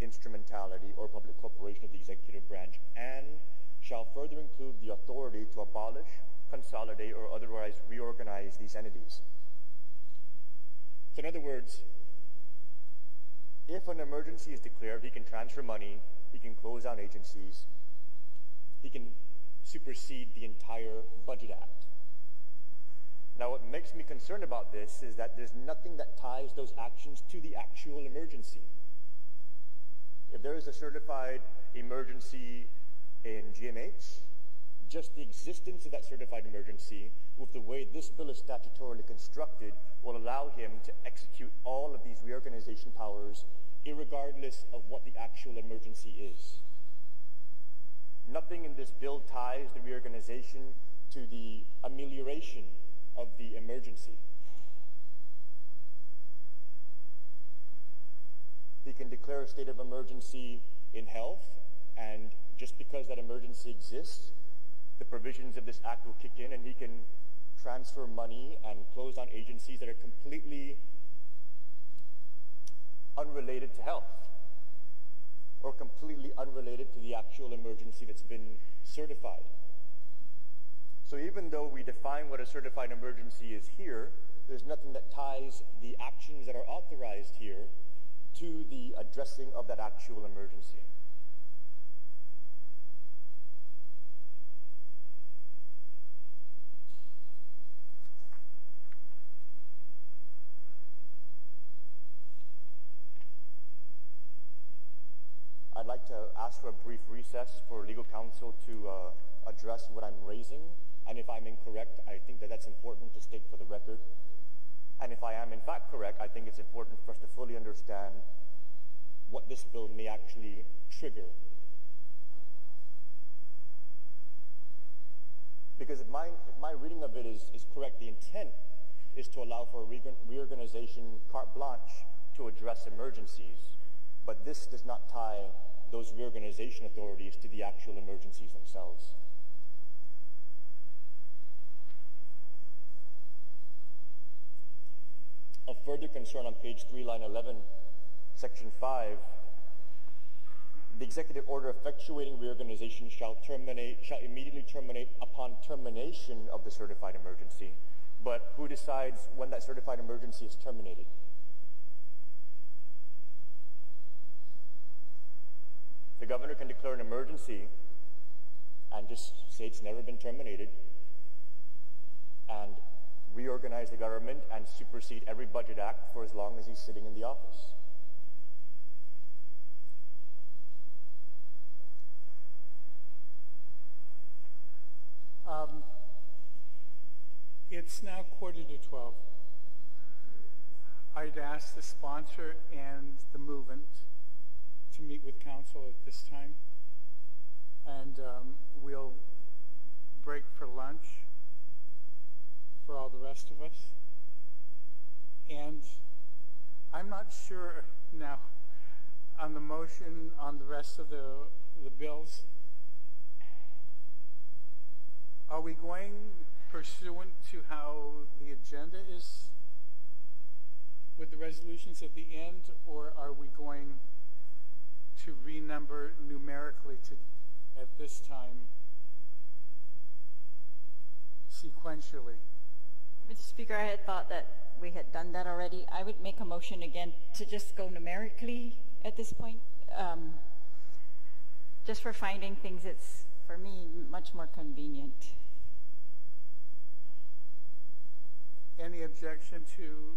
instrumentality, or public corporation of the executive branch, and shall further include the authority to abolish, consolidate, or otherwise reorganize these entities. So in other words, if an emergency is declared, he can transfer money, he can close down agencies, he can supersede the entire Budget Act. Now, what makes me concerned about this is that there's nothing that ties those actions to the actual emergency. If there is a certified emergency in GMH, just the existence of that certified emergency, with the way this bill is statutorily constructed, will allow him to execute all of these reorganization powers irregardless of what the actual emergency is. Nothing in this bill ties the reorganization to the amelioration of the emergency. He can declare a state of emergency in health, and just because that emergency exists, the provisions of this act will kick in, and he can transfer money and close down agencies that are completely unrelated to health, or completely unrelated to the actual emergency that's been certified. So even though we define what a certified emergency is here, there's nothing that ties the actions that are authorized here to the addressing of that actual emergency. I'd like to ask for a brief recess for legal counsel to address what I'm raising. And if I'm incorrect, I think that that's important to state for the record. And if I am in fact correct, I think it's important for us to fully understand what this bill may actually trigger. Because if my reading of it is correct, the intent is to allow for reorganization carte blanche to address emergencies. But this does not tie those reorganization authorities to the actual emergencies themselves. of further concern on page 3, line 11, section 5, the executive order effectuating reorganization shall immediately terminate upon termination of the certified emergency. But who decides when that certified emergency is terminated? The governor can declare an emergency and just say it's never been terminated and reorganize the government and supersede every budget act for as long as he's sitting in the office. It's now 11:45. I'd ask the sponsor and the movement to meet with council at this time, and we'll break for lunch for all the rest of us. And I'm not sure now on the motion on the rest of the bills. Are we going pursuant to how the agenda is with the resolutions at the end, or are we going to renumber numerically at this time sequentially? Mr. Speaker, I had thought that we had done that already. I would make a motion again to just go numerically at this point. Just for finding things, it's, for me, much more convenient. Any objection to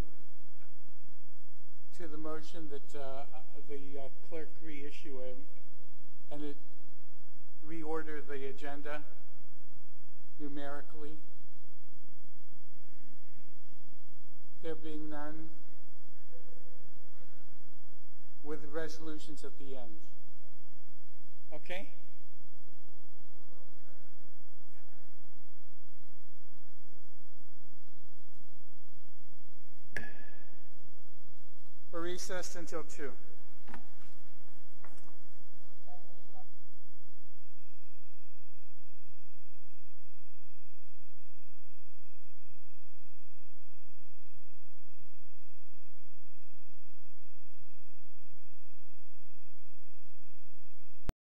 the motion that the clerk reissue and it reorder the agenda numerically? There being none, with resolutions at the end. Okay? We're recessed until 2.